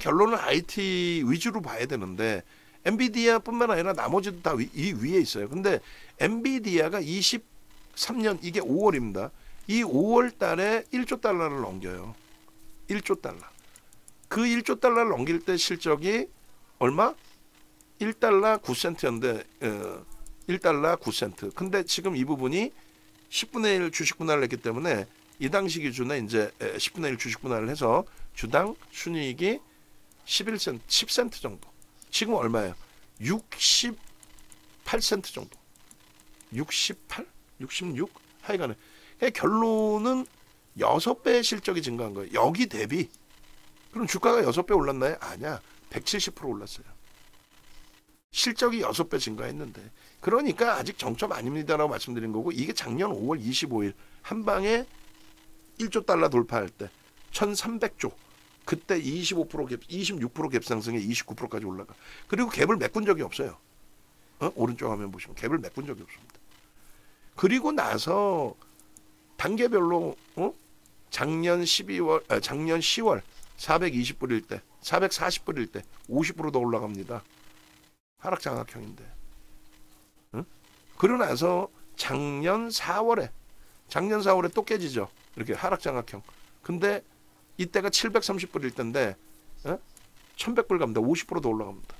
결론은 IT 위주로 봐야 되는데 엔비디아뿐만 아니라 나머지도 다 이 위에 있어요. 근데 엔비디아가 23년 이게 5월입니다. 이 5월 달에 1조 달러를 넘겨요. 1조 달러. 그 1조 달러를 넘길 때 실적이 얼마? 1달러 9센트였는데 1달러 9센트. 근데 지금 이 부분이 10분의 1 주식 분할을 했기 때문에 이 당시 기준에 이제 10분의 1 주식 분할을 해서 주당 순이익이 11센트, 10센트 정도. 지금 얼마예요? 68센트 정도. 68? 66? 하여간에. 결론은 6배 실적이 증가한 거예요. 여기 대비. 그럼 주가가 6배 올랐나요? 아니야. 170% 올랐어요. 실적이 6배 증가했는데. 그러니까 아직 정점 아닙니다라고 말씀드린 거고, 이게 작년 5월 25일 한방에 1조 달러 돌파할 때 1300조. 그때 25% 갭, 26% 갭 상승에 29%까지 올라가. 그리고 갭을 메꾼 적이 없어요. 오른쪽 화면 보시면 갭을 메꾼 적이 없습니다. 그리고 나서 단계별로 작년 10월 420불일 때, 440불일 때 50%더 올라갑니다. 하락 장악형인데. 그러고 나서 작년 4월에 또 깨지죠. 이렇게 하락 장악형. 근데 이때가 730불일 텐데 1100불 갑니다. 50%더 올라갑니다.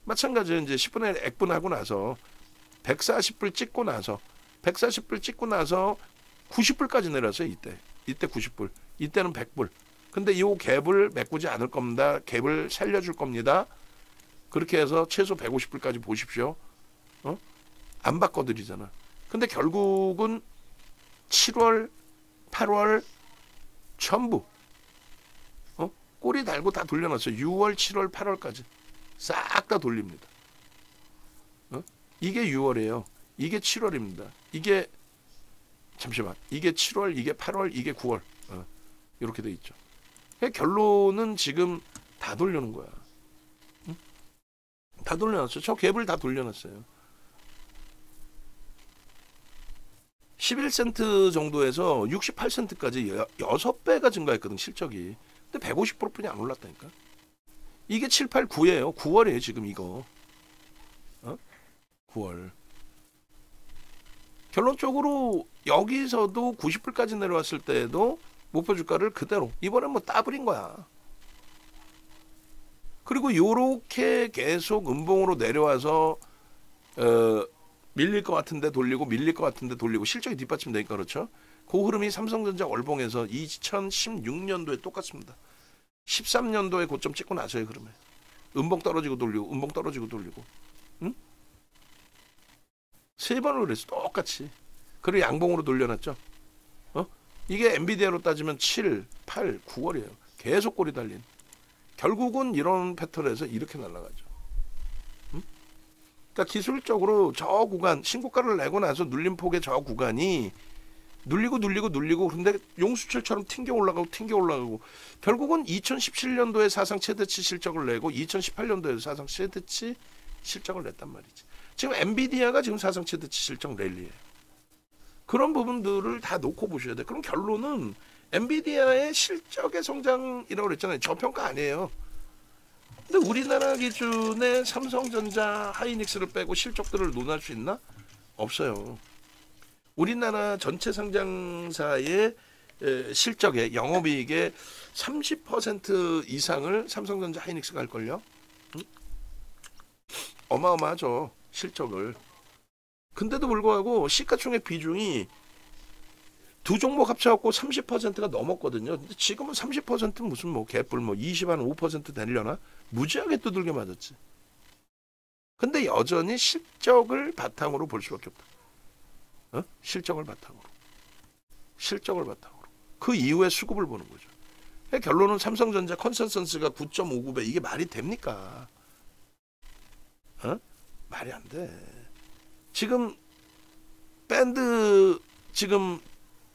마찬가지로 이제 10분의 1 액분하고 나서 140불 찍고 나서 90불까지 내려서 이때 90불, 이때는 100불. 근데 이 갭을 메꾸지 않을 겁니다. 갭을 살려줄 겁니다. 그렇게 해서 최소 150불까지 보십시오. 안 바꿔드리잖아. 근데 결국은 7월, 8월 전부 꼬리 달고 다 돌려놨어요. 6월, 7월, 8월까지 싹 다 돌립니다. 이게 6월이에요. 이게 7월입니다. 이게 7월, 이게 8월, 이게 9월. 이렇게 돼 있죠. 결론은 지금 다 돌려놓은 거야. 다 돌려놨어요. 저 갭을 다 돌려놨어요. 11센트 정도에서 68센트까지 6배가 증가했거든, 실적이. 근데 150%뿐이 안 올랐다니까. 이게 7, 8, 9예요. 9월이에요, 지금 이거. 9월. 결론적으로 여기서도 90불까지 내려왔을 때에도 목표 주가를 그대로, 이번엔 뭐 따블인 거야. 그리고 요렇게 계속 음봉으로 내려와서 밀릴 것 같은데 돌리고 밀릴 것 같은데 돌리고 실적이 뒷받침되니까 그렇죠. 그 흐름이 삼성전자 월봉에서 2016년도에 똑같습니다. 13년도에 고점 찍고 나서의 흐름에 음봉 떨어지고 돌리고 음봉 떨어지고 돌리고 세 번을 그랬어. 똑같이. 그리고 양봉으로 돌려놨죠. 이게 엔비디아로 따지면 7, 8, 9월이에요. 계속 꼬리 달린. 결국은 이런 패턴에서 이렇게 날아가죠. 그러니까 기술적으로 저 구간, 신고가를 내고 나서 눌림폭의 저 구간이 눌리고 그런데 용수철처럼 튕겨 올라가고 결국은 2017년도에 사상 최대치 실적을 내고 2018년도에 사상 최대치 실적을 냈단 말이지. 지금 엔비디아가 지금 사상 최대치 실적 랠리예요. 그런 부분들을 다 놓고 보셔야 돼. 그럼 결론은 엔비디아의 실적의 성장이라고 그랬잖아요. 저평가 아니에요. 근데 우리나라 기준에 삼성전자, 하이닉스를 빼고 실적들을 논할 수 있나? 없어요. 우리나라 전체 상장사의 실적의 영업이익의 30% 이상을 삼성전자, 하이닉스가 할걸요? 어마어마하죠. 실적을. 근데도 불구하고 시가총액 비중이 두 종목 합쳐갖고 30%가 넘었거든요. 근데 지금은 30%는 무슨 뭐 개뿔 뭐 20, 한 5% 되려나? 무지하게 두들겨 맞았지. 근데 여전히 실적을 바탕으로 볼 수밖에 없다. 실적을 바탕으로. 그 이후에 수급을 보는 거죠. 결론은 삼성전자 컨센서스가 9.59배. 이게 말이 됩니까? 말이 안 돼. 지금 밴드 지금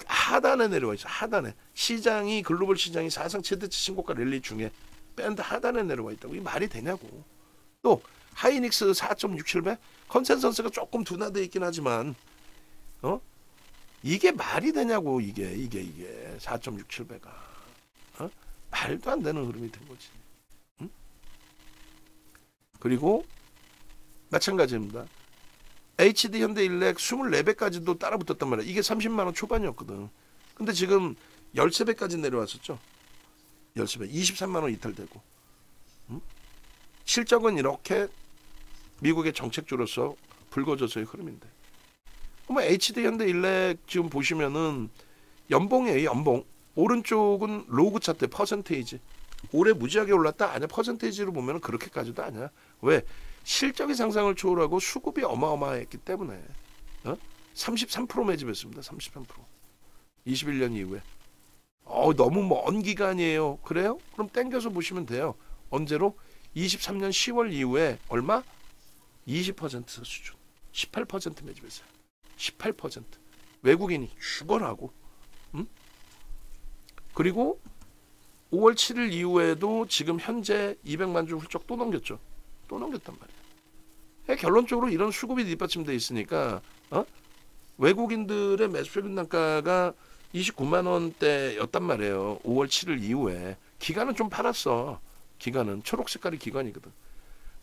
하단에 내려와 있어. 하단에. 시장이, 글로벌 시장이 사상 최대치 신고가 랠리 중에 밴드 하단에 내려와 있다고. 이 말이 되냐고. 또 하이닉스 4.67배? 컨센서스가 조금 둔화되어 있긴 하지만 이게 말이 되냐고. 이게 4.67배가 말도 안 되는 흐름이 된 거지. 그리고 마찬가지입니다. HD 현대일렉 24배까지도 따라붙었단 말이야. 이게 30만 원 초반이었거든. 근데 지금 13배까지 내려왔었죠. 13배. 23만 원 이탈되고. 실적은 이렇게 미국의 정책주로서 불거져서의 흐름인데. 그러면 HD 현대일렉 지금 보시면은 연봉이에요. 연봉. 오른쪽은 로그 차트 퍼센테이지. 올해 무지하게 올랐다? 아니야. 퍼센테이지로 보면 그렇게까지도 아니야. 왜? 실적의 상상을 초월하고 수급이 어마어마했기 때문에 33% 매집했습니다. 33%. 21년 이후에. 너무 먼 기간이에요. 그래요? 그럼 땡겨서 보시면 돼요. 언제로? 23년 10월 이후에 얼마? 20% 수준. 18% 매집했어요. 18%. 외국인이 죽어나고. 그리고 5월 7일 이후에도 지금 현재 200만 주 훌쩍 또 넘겼죠. 또 넘겼단 말이에요. 결론적으로 이런 수급이 뒷받침돼 있으니까 외국인들의 매수 평균 단가가 29만 원대였단 말이에요. 5월 7일 이후에. 기간은 좀 팔았어. 기간은 초록 색깔이 기간이거든.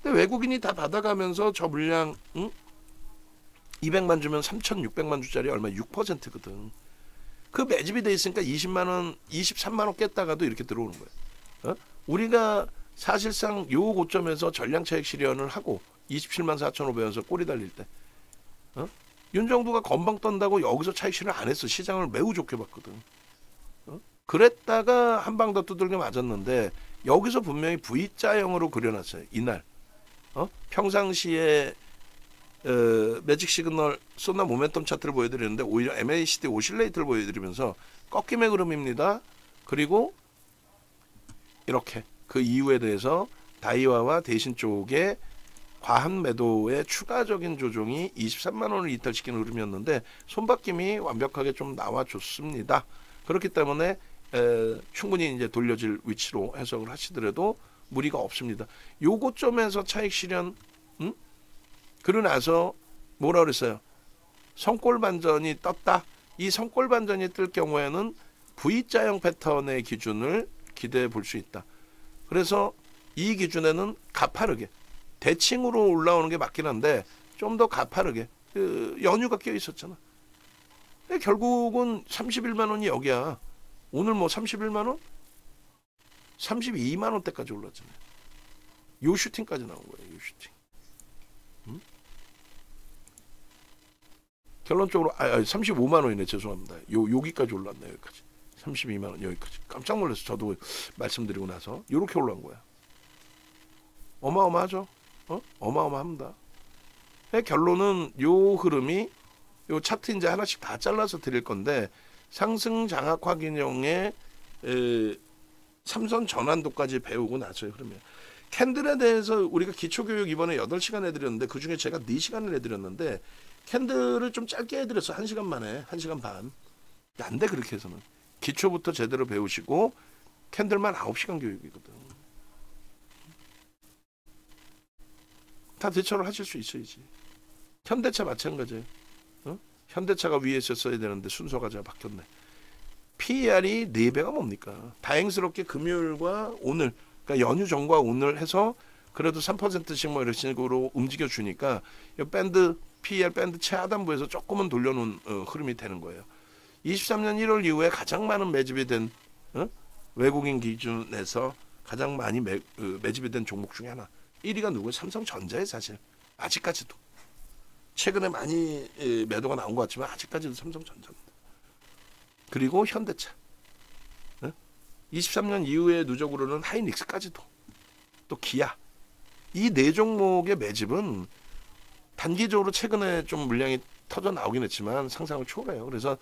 근데 외국인이 다 받아가면서 저 물량 200만 주면 3,600만 주짜리 얼마 6%거든. 그 매집이 돼 있으니까 20만 원, 23만 원 깼다가도 이렇게 들어오는 거예요. 우리가 사실상 요 고점에서 전량 차익 실현을 하고 27만 4,500원에서 꼬리 달릴 때 윤정부가 건방 떤다고 여기서 차익 실현 안 했어. 시장을 매우 좋게 봤거든. 그랬다가 한 방 더 두들겨 맞았는데 여기서 분명히 V자형으로 그려놨어요. 이날 평상시에 매직 시그널 쏟나 모멘텀 차트를 보여드리는데 오히려 MACD 오실레이트를 보여드리면서 꺾임의 흐름입니다. 그리고 이렇게 그 이유에 대해서 다이와와 대신 쪽에 과한 매도의 추가적인 조정이 23만 원을 이탈시키는 흐름이었는데 손바뀜이 완벽하게 좀 나와줬습니다. 그렇기 때문에 충분히 이제 돌려질 위치로 해석을 하시더라도 무리가 없습니다. 요 고점에서 차익 실현 그러고 나서 뭐라 그랬어요? 성골 반전이 떴다. 이 성골 반전이 뜰 경우에는 V자형 패턴의 기준을 기대해 볼 수 있다. 그래서 이 기준에는 가파르게 대칭으로 올라오는 게 맞긴 한데 좀 더 가파르게 연휴가 껴 있었잖아. 결국은 31만 원이 여기야. 오늘 뭐 31만 원? 32만 원대까지 올랐잖아요. 요 슈팅까지 나온 거예요. 요 슈팅. 결론적으로 35만 원이네. 죄송합니다. 여기까지 올랐네. 여기까지. 32만 원 여기까지. 깜짝 놀랐어. 저도 말씀드리고 나서 이렇게 올라온 거야. 어마어마하죠. 어마어마합니다. 결론은 요 흐름이 요 차트 이제 하나씩 다 잘라서 드릴 건데 상승 장악 확인형의 삼선 전환도까지 배우고 나서의 흐름이에요. 캔들에 대해서 우리가 기초교육 이번에 8시간 해드렸는데 그중에 제가 4시간을 해드렸는데 캔들을 좀 짧게 해드렸어. 1시간 만에 1시간 반. 안 돼 그렇게 해서는. 기초부터 제대로 배우시고 캔들만 9시간 교육이거든. 다 대처를 하실 수 있어야지. 현대차 마찬가지예요. 현대차가 위에 있었어야 되는데 순서가 잘 바뀌었네. PER이 4배가 뭡니까? 다행스럽게 금요일과 오늘, 그러니까 연휴 전과 오늘 해서 그래도 3%씩 뭐 이런 식으로 움직여 주니까 이 밴드 PER 밴드 최하단부에서 조금은 돌려놓은 흐름이 되는 거예요. 23년 1월 이후에 가장 많은 매집이 된 외국인 기준에서 가장 많이 매집이 된 종목 중에 하나. 1위가 누구예요? 삼성전자에 사실 아직까지도 최근에 많이 매도가 나온 것 같지만 아직까지도 삼성전자입니다. 그리고 현대차 23년 이후에 누적으로는 하이닉스까지도 또 기아 이 네 종목의 매집은 단기적으로 최근에 좀 물량이 터져 나오긴 했지만 상상을 초월해요. 그래서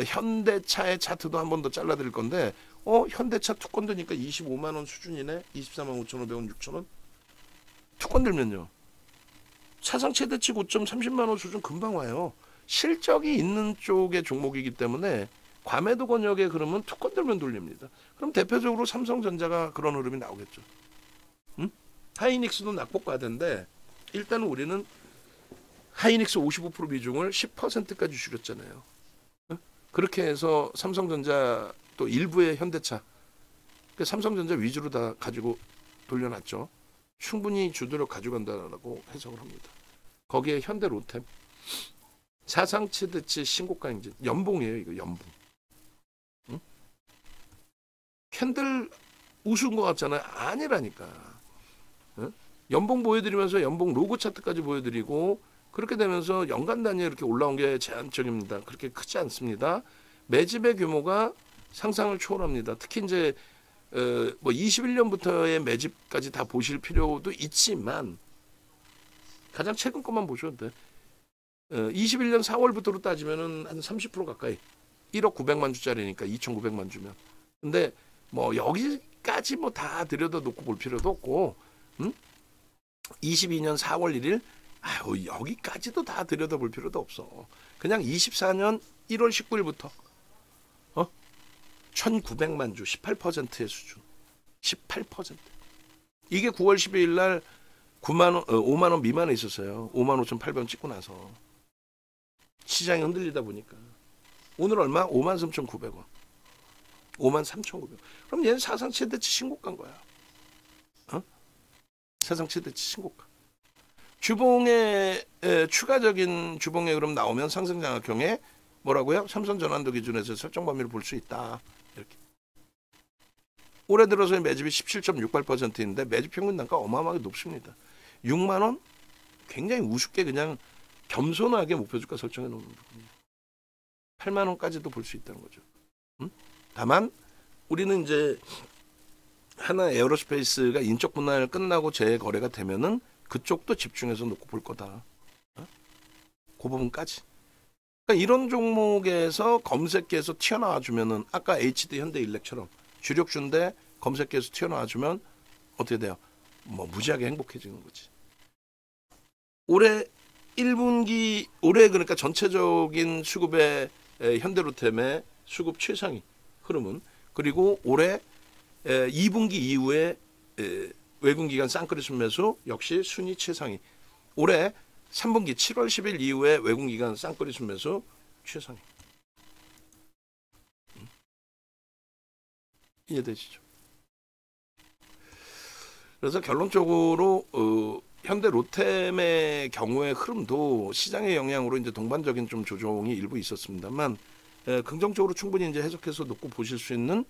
현대차의 차트도 한 번 더 잘라드릴 건데 현대차 투권 드니까 25만 원 수준이네. 24만 5,500원 6,000원 투권 들면요. 사상 최대치 고점 30만 원 수준 금방 와요. 실적이 있는 쪽의 종목이기 때문에 과매도 권역에 그러면 투권 들면 돌립니다. 그럼 대표적으로 삼성전자가 그런 흐름이 나오겠죠. 하이닉스도 낙폭과대인데 일단은 우리는 하이닉스 55% 비중을 10%까지 줄였잖아요. 그렇게 해서 삼성전자 또 일부의 현대차 삼성전자 위주로 다 가지고 돌려놨죠. 충분히 주도력 가져간다라고 해석을 합니다. 거기에 현대 로템 사상 최대치 신고가 행진 연봉이에요. 이거 연봉. 응? 캔들 우스운 것 같잖아요. 아니라니까. 응? 연봉 보여드리면서 연봉 로고 차트까지 보여드리고 그렇게 되면서 연간 단위에 이렇게 올라온 게 제한적입니다. 그렇게 크지 않습니다. 매집의 규모가 상상을 초월합니다. 특히 이제 뭐 21년부터의 매집까지 다 보실 필요도 있지만 가장 최근 것만 보셔도 돼. 21년 4월부터로 따지면은 한 30% 가까이 1억 900만 주짜리니까 2,900만 주면. 근데 뭐 여기까지 뭐 다 들여다 놓고 볼 필요도 없고 22년 4월 1일 아유 여기까지도 다 들여다볼 필요도 없어. 그냥 24년 1월 19일부터 1,900만 주 18%의 수준. 18%. 이게 9월 12일 날 5만 원 미만에 있었어요. 55,800원 찍고 나서. 시장이 흔들리다 보니까. 오늘 얼마? 53,900원. 53,900원. 그럼 얘는 사상 최대치 신고가인 거야. 사상 최대치 신고가. 주봉의 추가적인 주봉에 그럼 나오면 상승장악형에 뭐라고요? 삼선 전환도 기준에서 설정 범위를 볼 수 있다. 이렇게. 올해 들어서의 매집이 17.68%인데 매집 평균 단가 어마어마하게 높습니다. 6만 원? 굉장히 우습게 그냥 겸손하게 목표 주가 설정해 놓는 부분이에요. 8만 원까지도 볼 수 있다는 거죠. 다만 우리는 이제 하나 에어로스페이스가 인적 분할 끝나고 재거래가 되면은 그쪽도 집중해서 놓고 볼 거다. 그 부분까지. 그러니까 이런 종목에서 검색계에서 튀어나와 주면은 아까 HD 현대일렉처럼 주력주인데 검색계에서 튀어나와 주면 어떻게 돼요? 뭐 무지하게 행복해지는 거지. 올해 1분기 올해 그러니까 전체적인 수급의 현대로템의 수급 최상위 흐름은 그리고 올해 2분기 이후에 외국기관 쌍끌이 매수 역시 순위 최상위. 올해 3분기 7월 10일 이후에 외국기관 쌍끌이 매수 최상위. 이해되시죠? 그래서 결론적으로 현대 로템의 경우의 흐름도 시장의 영향으로 이제 동반적인 좀 조정이 일부 있었습니다만 긍정적으로 충분히 이제 해석해서 놓고 보실 수 있는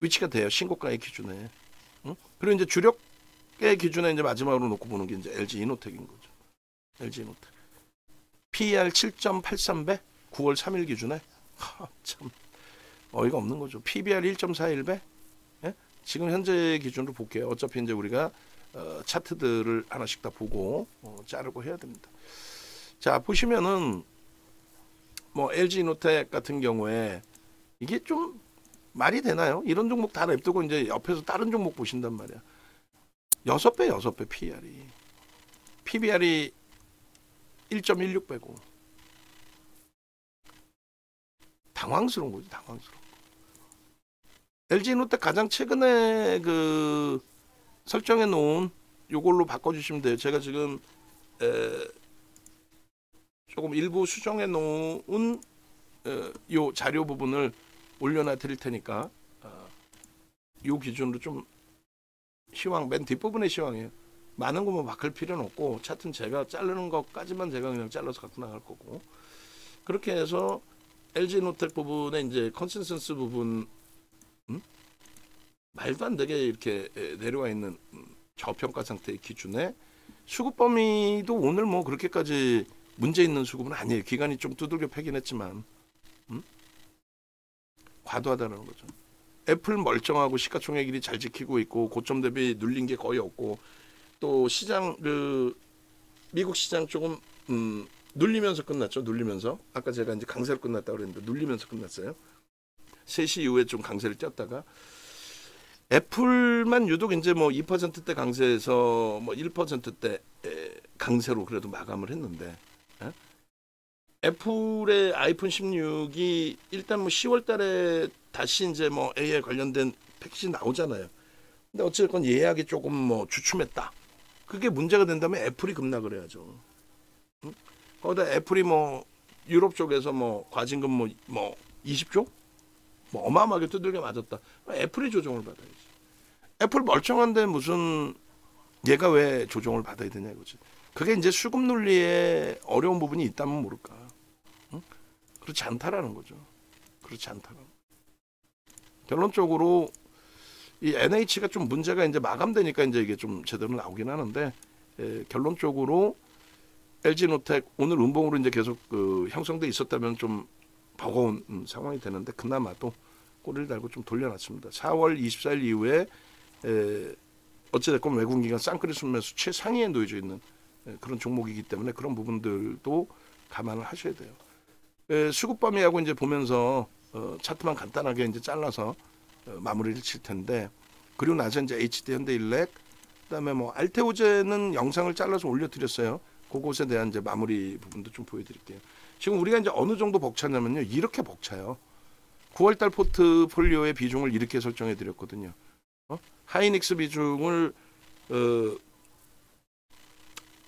위치가 돼요. 신고가의 기준에. 그리고 이제 주력의 기준에 이제 마지막으로 놓고 보는 게 이제 LG 이노텍인 거죠. LG 이노텍. PER 7.83배 9월 3일 기준에 참 어이가 없는 거죠. PBR 1.41배. 예? 지금 현재 기준으로 볼게요. 어차피 이제 우리가 차트들을 하나씩 다 보고 자르고 해야 됩니다. 자 보시면은 뭐 LG 이노텍 같은 경우에 이게 좀 말이 되나요? 이런 종목 다 냅두고 이제 옆에서 다른 종목 보신단 말이야. 6배 PER이. PBR이 1.16배고. 당황스러운 거지, 당황스러운 거. LG이노텍 가장 최근에 그 설정해 놓은 요걸로 바꿔주시면 돼요. 제가 지금 조금 일부 수정해 놓은 요 자료 부분을 올려놔 드릴 테니까 요 기준으로 좀 시황 맨 뒷부분의 시황이에요. 많은 거뭐 바꿀 필요는 없고 차트는 제가 자르는 것까지만 제가 그냥 잘라서 갖고 나갈 거고 그렇게 해서 LG노텍 부분에 이제 컨센서스 부분 말도 안 되게 이렇게 내려와 있는 저평가 상태의 기준에 수급 범위도 오늘 뭐 그렇게까지 문제 있는 수급은 아니에요. 기간이 좀 두들겨 패긴 했지만 과도하다는 거죠. 애플 멀쩡하고 시가총액 1위 잘 지키고 있고 고점 대비 눌린 게 거의 없고 또 시장 그 미국 시장 조금 눌리면서 끝났죠. 눌리면서 아까 제가 이제 강세로 끝났다고 그랬는데 눌리면서 끝났어요. 3시 이후에 좀 강세를 띄었다가 애플만 유독 이제 뭐 2%대 강세에서 뭐 1%대 강세로 그래도 마감을 했는데 애플의 아이폰 16이 일단 뭐 10월 달에 다시 이제 뭐 AI 관련된 패키지 나오잖아요. 근데 어쨌건 예약이 조금 뭐 주춤했다. 그게 문제가 된다면 애플이 급락을 해야죠. 거기다 애플이 뭐 유럽 쪽에서 뭐 과징금 뭐 20조? 뭐 어마어마하게 두들겨 맞았다. 애플이 조정을 받아야지. 애플 멀쩡한데 무슨 얘가 왜 조정을 받아야 되냐 이거지. 그게 이제 수급 논리에 어려운 부분이 있다면 모를까. 응? 그렇지 않다라는 거죠. 그렇지 않다라는. 결론적으로 이 NH가 좀 문제가 이제 마감되니까 이제 이게 좀 제대로 나오긴 하는데, 결론적으로 LG노텍 오늘 음봉으로 이제 계속 형성돼 있었다면 좀 버거운 상황이 되는데, 그나마도 꼬리를 달고 좀 돌려놨습니다. 4월 24일 이후에 어찌됐건 외국인기관 쌍끌이 순매수 최상위에 놓여져 있는 그런 종목이기 때문에 그런 부분들도 감안을 하셔야 돼요. 수급 범위하고 이제 보면서 차트만 간단하게 이제 잘라서 마무리를 칠 텐데, 그리고 나서 이제 HD 현대일렉, 그다음에 뭐 알테오제는 영상을 잘라서 올려드렸어요. 그것에 대한 이제 마무리 부분도 좀 보여드릴게요. 지금 우리가 이제 어느 정도 벅차냐면요, 이렇게 벅차요. 9월달 포트폴리오의 비중을 이렇게 설정해 드렸거든요. 하이닉스 비중을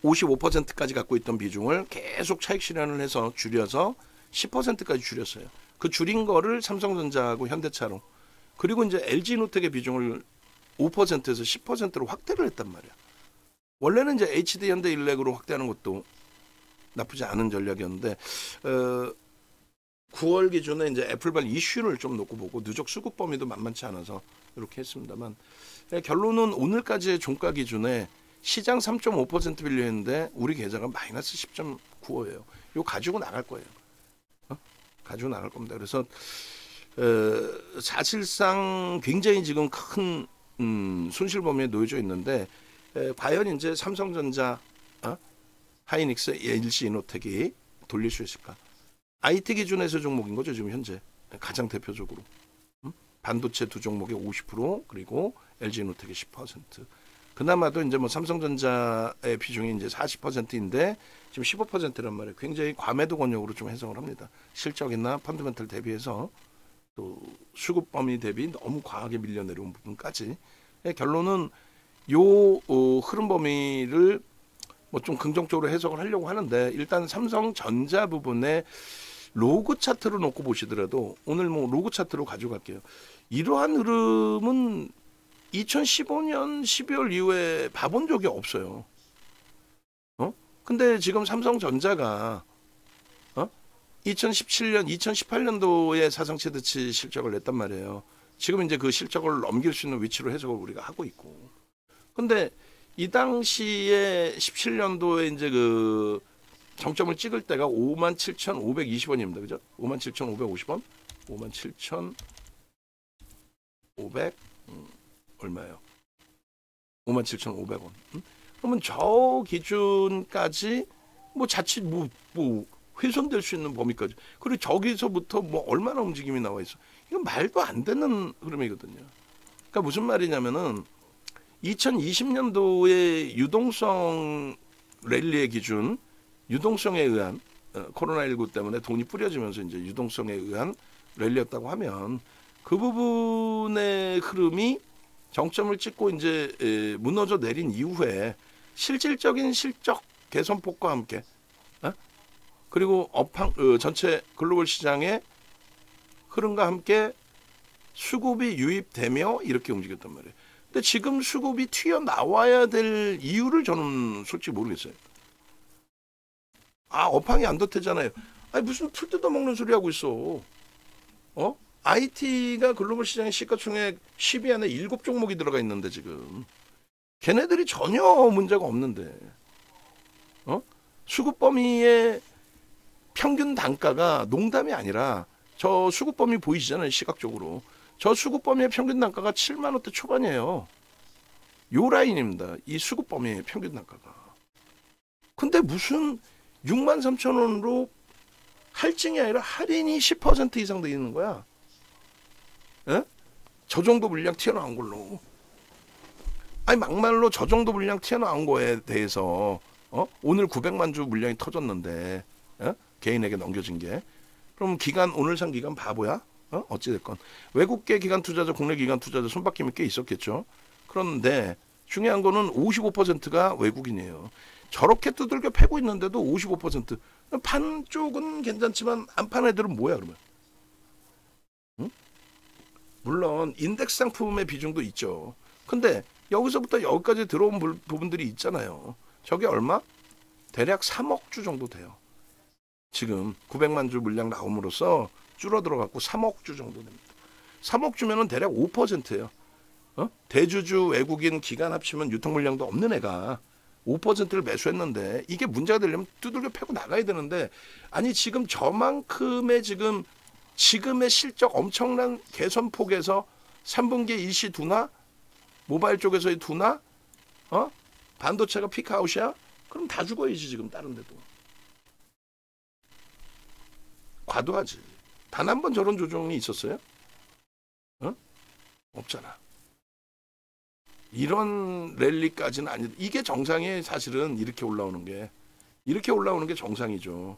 55%까지 갖고 있던 비중을 계속 차익 실현을 해서 줄여서 10%까지 줄였어요. 그 줄인 거를 삼성전자하고 현대차로, 그리고 이제 LG노텍의 비중을 5%에서 10%로 확대를 했단 말이야. 원래는 이제 HD 현대일렉으로 확대하는 것도 나쁘지 않은 전략이었는데, 9월 기준에 이제 애플발 이슈를 좀 놓고 보고 누적 수급 범위도 만만치 않아서 이렇게 했습니다만, 결론은 오늘까지의 종가 기준에 시장 3.5% 빌려있는데 우리 계좌가 마이너스 10.95예요. 이거 가지고 나갈 거예요. 가지고 나갈 겁니다. 그래서 사실상 굉장히 지금 큰 손실 범위에 놓여져 있는데, 과연 이제 삼성전자, 하이닉스, LG노텍이 돌릴 수 있을까? IT 기준에서 종목인 거죠, 지금 현재 가장 대표적으로. 반도체 두 종목의 50%, 그리고 LG노텍의 10%. 그나마도 이제 뭐 삼성전자의 비중이 이제 40%인데 지금 15%란 말이에요. 굉장히 과매도 권역으로 좀 해석을 합니다. 실적이나 펀더멘털 대비해서 또 수급 범위 대비 너무 과하게 밀려 내려온 부분까지. 결론은 요 흐름 범위를 뭐 좀 긍정적으로 해석을 하려고 하는데, 일단 삼성전자 부분에 로그 차트로 놓고 보시더라도, 오늘 뭐 로그 차트로 가져갈게요. 이러한 흐름은 2015년 12월 이후에 봐본 적이 없어요. 근데 지금 삼성전자가 2017년, 2018년도에 사상 최대치 실적을 냈단 말이에요. 지금 이제 그 실적을 넘길 수 있는 위치로 해석을 우리가 하고 있고. 근데 이 당시에 17년도에 이제 그 정점을 찍을 때가 57,520원입니다. 그죠? 57,550원? 57,500 얼마예요? 57,500원. 그러면 저 기준까지 뭐 자칫 뭐 훼손될 수 있는 범위까지. 그리고 저기서부터 뭐 얼마나 움직임이 나와 있어. 이건 말도 안 되는 흐름이거든요. 그러니까 무슨 말이냐면은 2020년도의 유동성 랠리의 기준, 유동성에 의한 코로나19 때문에 돈이 뿌려지면서 이제 유동성에 의한 랠리였다고 하면, 그 부분의 흐름이 정점을 찍고 이제 무너져 내린 이후에 실질적인 실적 개선폭과 함께, 그리고 전체 글로벌 시장의 흐름과 함께 수급이 유입되며 이렇게 움직였단 말이에요. 근데 지금 수급이 튀어나와야 될 이유를 저는 솔직히 모르겠어요. 업황이 안 좋대잖아요. 아니 무슨 풀 뜯어먹는 소리 하고 있어. IT가 글로벌 시장의 시가총액 10위 안에 7종목이 들어가 있는데 지금 걔네들이 전혀 문제가 없는데, 수급 범위의 평균 단가가 농담이 아니라, 저 수급 범위 보이시잖아요, 시각적으로. 저 수급 범위의 평균 단가가 7만 원대 초반이에요. 요 라인입니다. 이 수급 범위의 평균 단가가. 근데 무슨 63,000원으로 할증이 아니라 할인이 10% 이상 돼 있는 거야. 저 정도 물량 튀어나온 걸로. 아니 막말로 저 정도 물량 튀어나온 거에 대해서 오늘 900만 주 물량이 터졌는데 개인에게 넘겨진 게, 그럼 오늘 산 기관 바보야? 어찌됐건 외국계 기관 투자자, 국내 기관 투자자 손바뀜이 꽤 있었겠죠. 그런데 중요한 거는 55%가 외국인이에요. 저렇게 두들겨 패고 있는데도 55%. 판 쪽은 괜찮지만 안 판 애들은 뭐야 그러면? 물론 인덱스 상품의 비중도 있죠. 근데 여기서부터 여기까지 들어온 부분들이 있잖아요. 저게 얼마? 대략 3억 주 정도 돼요. 지금 900만 주 물량 나옴으로써 줄어들어 갖고 3억 주 정도 됩니다. 3억 주면은 대략 5%예요. 대주주 외국인 기관 합치면 유통 물량도 없는 애가 5%를 매수했는데 이게 문제가 되려면 두들겨 패고 나가야 되는데 아니 지금 저만큼의 지금의 실적 엄청난 개선폭에서 3분기 일시 둔화 모바일 쪽에서의 둔화 반도체가 피크아웃이야? 그럼 다 죽어야지 지금 다른 데도. 과도하지. 단 한 번 저런 조정이 있었어요? 없잖아. 이런 랠리까지는 아니다. 이게 정상이에요. 사실은 이렇게 올라오는 게 정상이죠.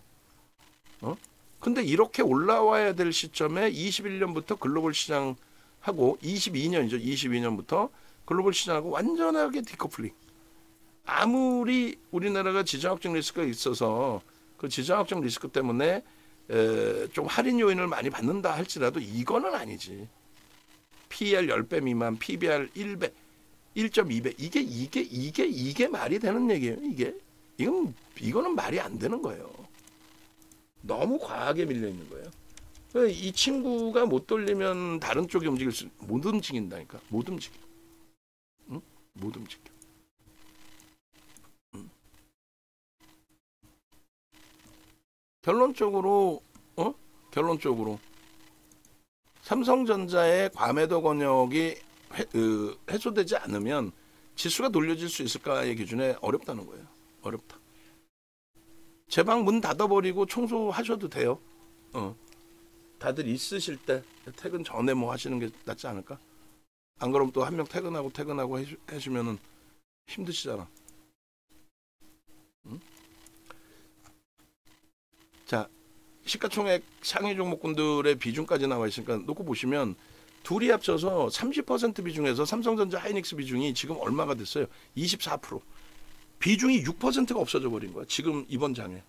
근데 이렇게 올라와야 될 시점에 21년부터 글로벌 시장하고 22년이죠. 22년부터 글로벌 시장하고 완전하게 디커플링. 아무리 우리나라가 지정학적 리스크가 있어서 그 지정학적 리스크 때문에 좀 할인 요인을 많이 받는다 할지라도 이거는 아니지. PER 10배 미만, PBR 1배, 1.2배. 이게 말이 되는 얘기예요. 이거는 말이 안 되는 거예요. 너무 과하게 밀려 있는 거예요. 이 친구가 못 돌리면 다른 쪽이 못 움직인다니까. 못 움직여. 응? 못 움직여. 결론적으로 삼성전자의 과매도 권역이 해소되지 않으면 지수가 돌려질 수 있을까의 기준에 어렵다는 거예요. 어렵다. 제 방 문 닫아버리고 청소하셔도 돼요. 다들 있으실 때 퇴근 전에 뭐 하시는 게 낫지 않을까? 안 그러면 또 한 명 퇴근하고 해주면은 힘드시잖아. 응? 자, 시가총액 상위 종목군들의 비중까지 나와 있으니까 놓고 보시면 둘이 합쳐서 30% 비중에서 삼성전자 하이닉스 비중이 지금 얼마가 됐어요? 24%. 비중이 6%가 없어져 버린 거야. 지금 이번 장에.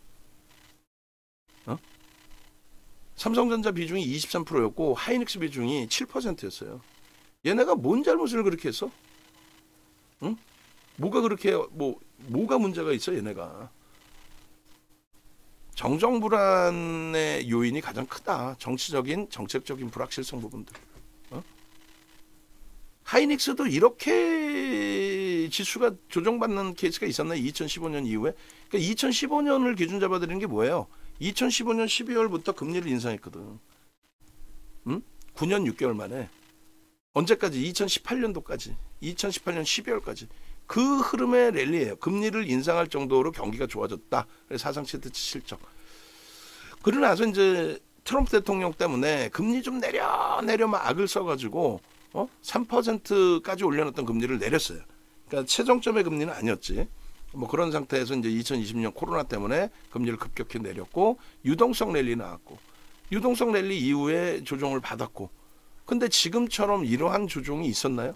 삼성전자 비중이 23%였고 하이닉스 비중이 7%였어요. 얘네가 뭔 잘못을 그렇게 했어? 응? 뭐가 그렇게 뭐가 문제가 있어 얘네가? 정정 불안의 요인이 가장 크다. 정책적인 불확실성 부분들. 하이닉스도 이렇게 지수가 조정받는 케이스가 있었나요? 2015년 이후에. 그러니까 2015년을 기준 잡아드리는 게 뭐예요? 2015년 12월부터 금리를 인상했거든. 9년 6개월 만에. 언제까지? 2018년도까지. 2018년 12월까지. 그 흐름의 랠리예요. 금리를 인상할 정도로 경기가 좋아졌다. 사상 최대치 실적. 그러고 나서 이제 트럼프 대통령 때문에 금리 좀 내려 막 악을 써가지고 3%까지 올려놨던 금리를 내렸어요. 그러니까 최종점의 금리는 아니었지. 뭐 그런 상태에서 이제 2020년 코로나 때문에 금리를 급격히 내렸고 유동성 랠리 나왔고 유동성 랠리 이후에 조정을 받았고 근데 지금처럼 이러한 조정이 있었나요?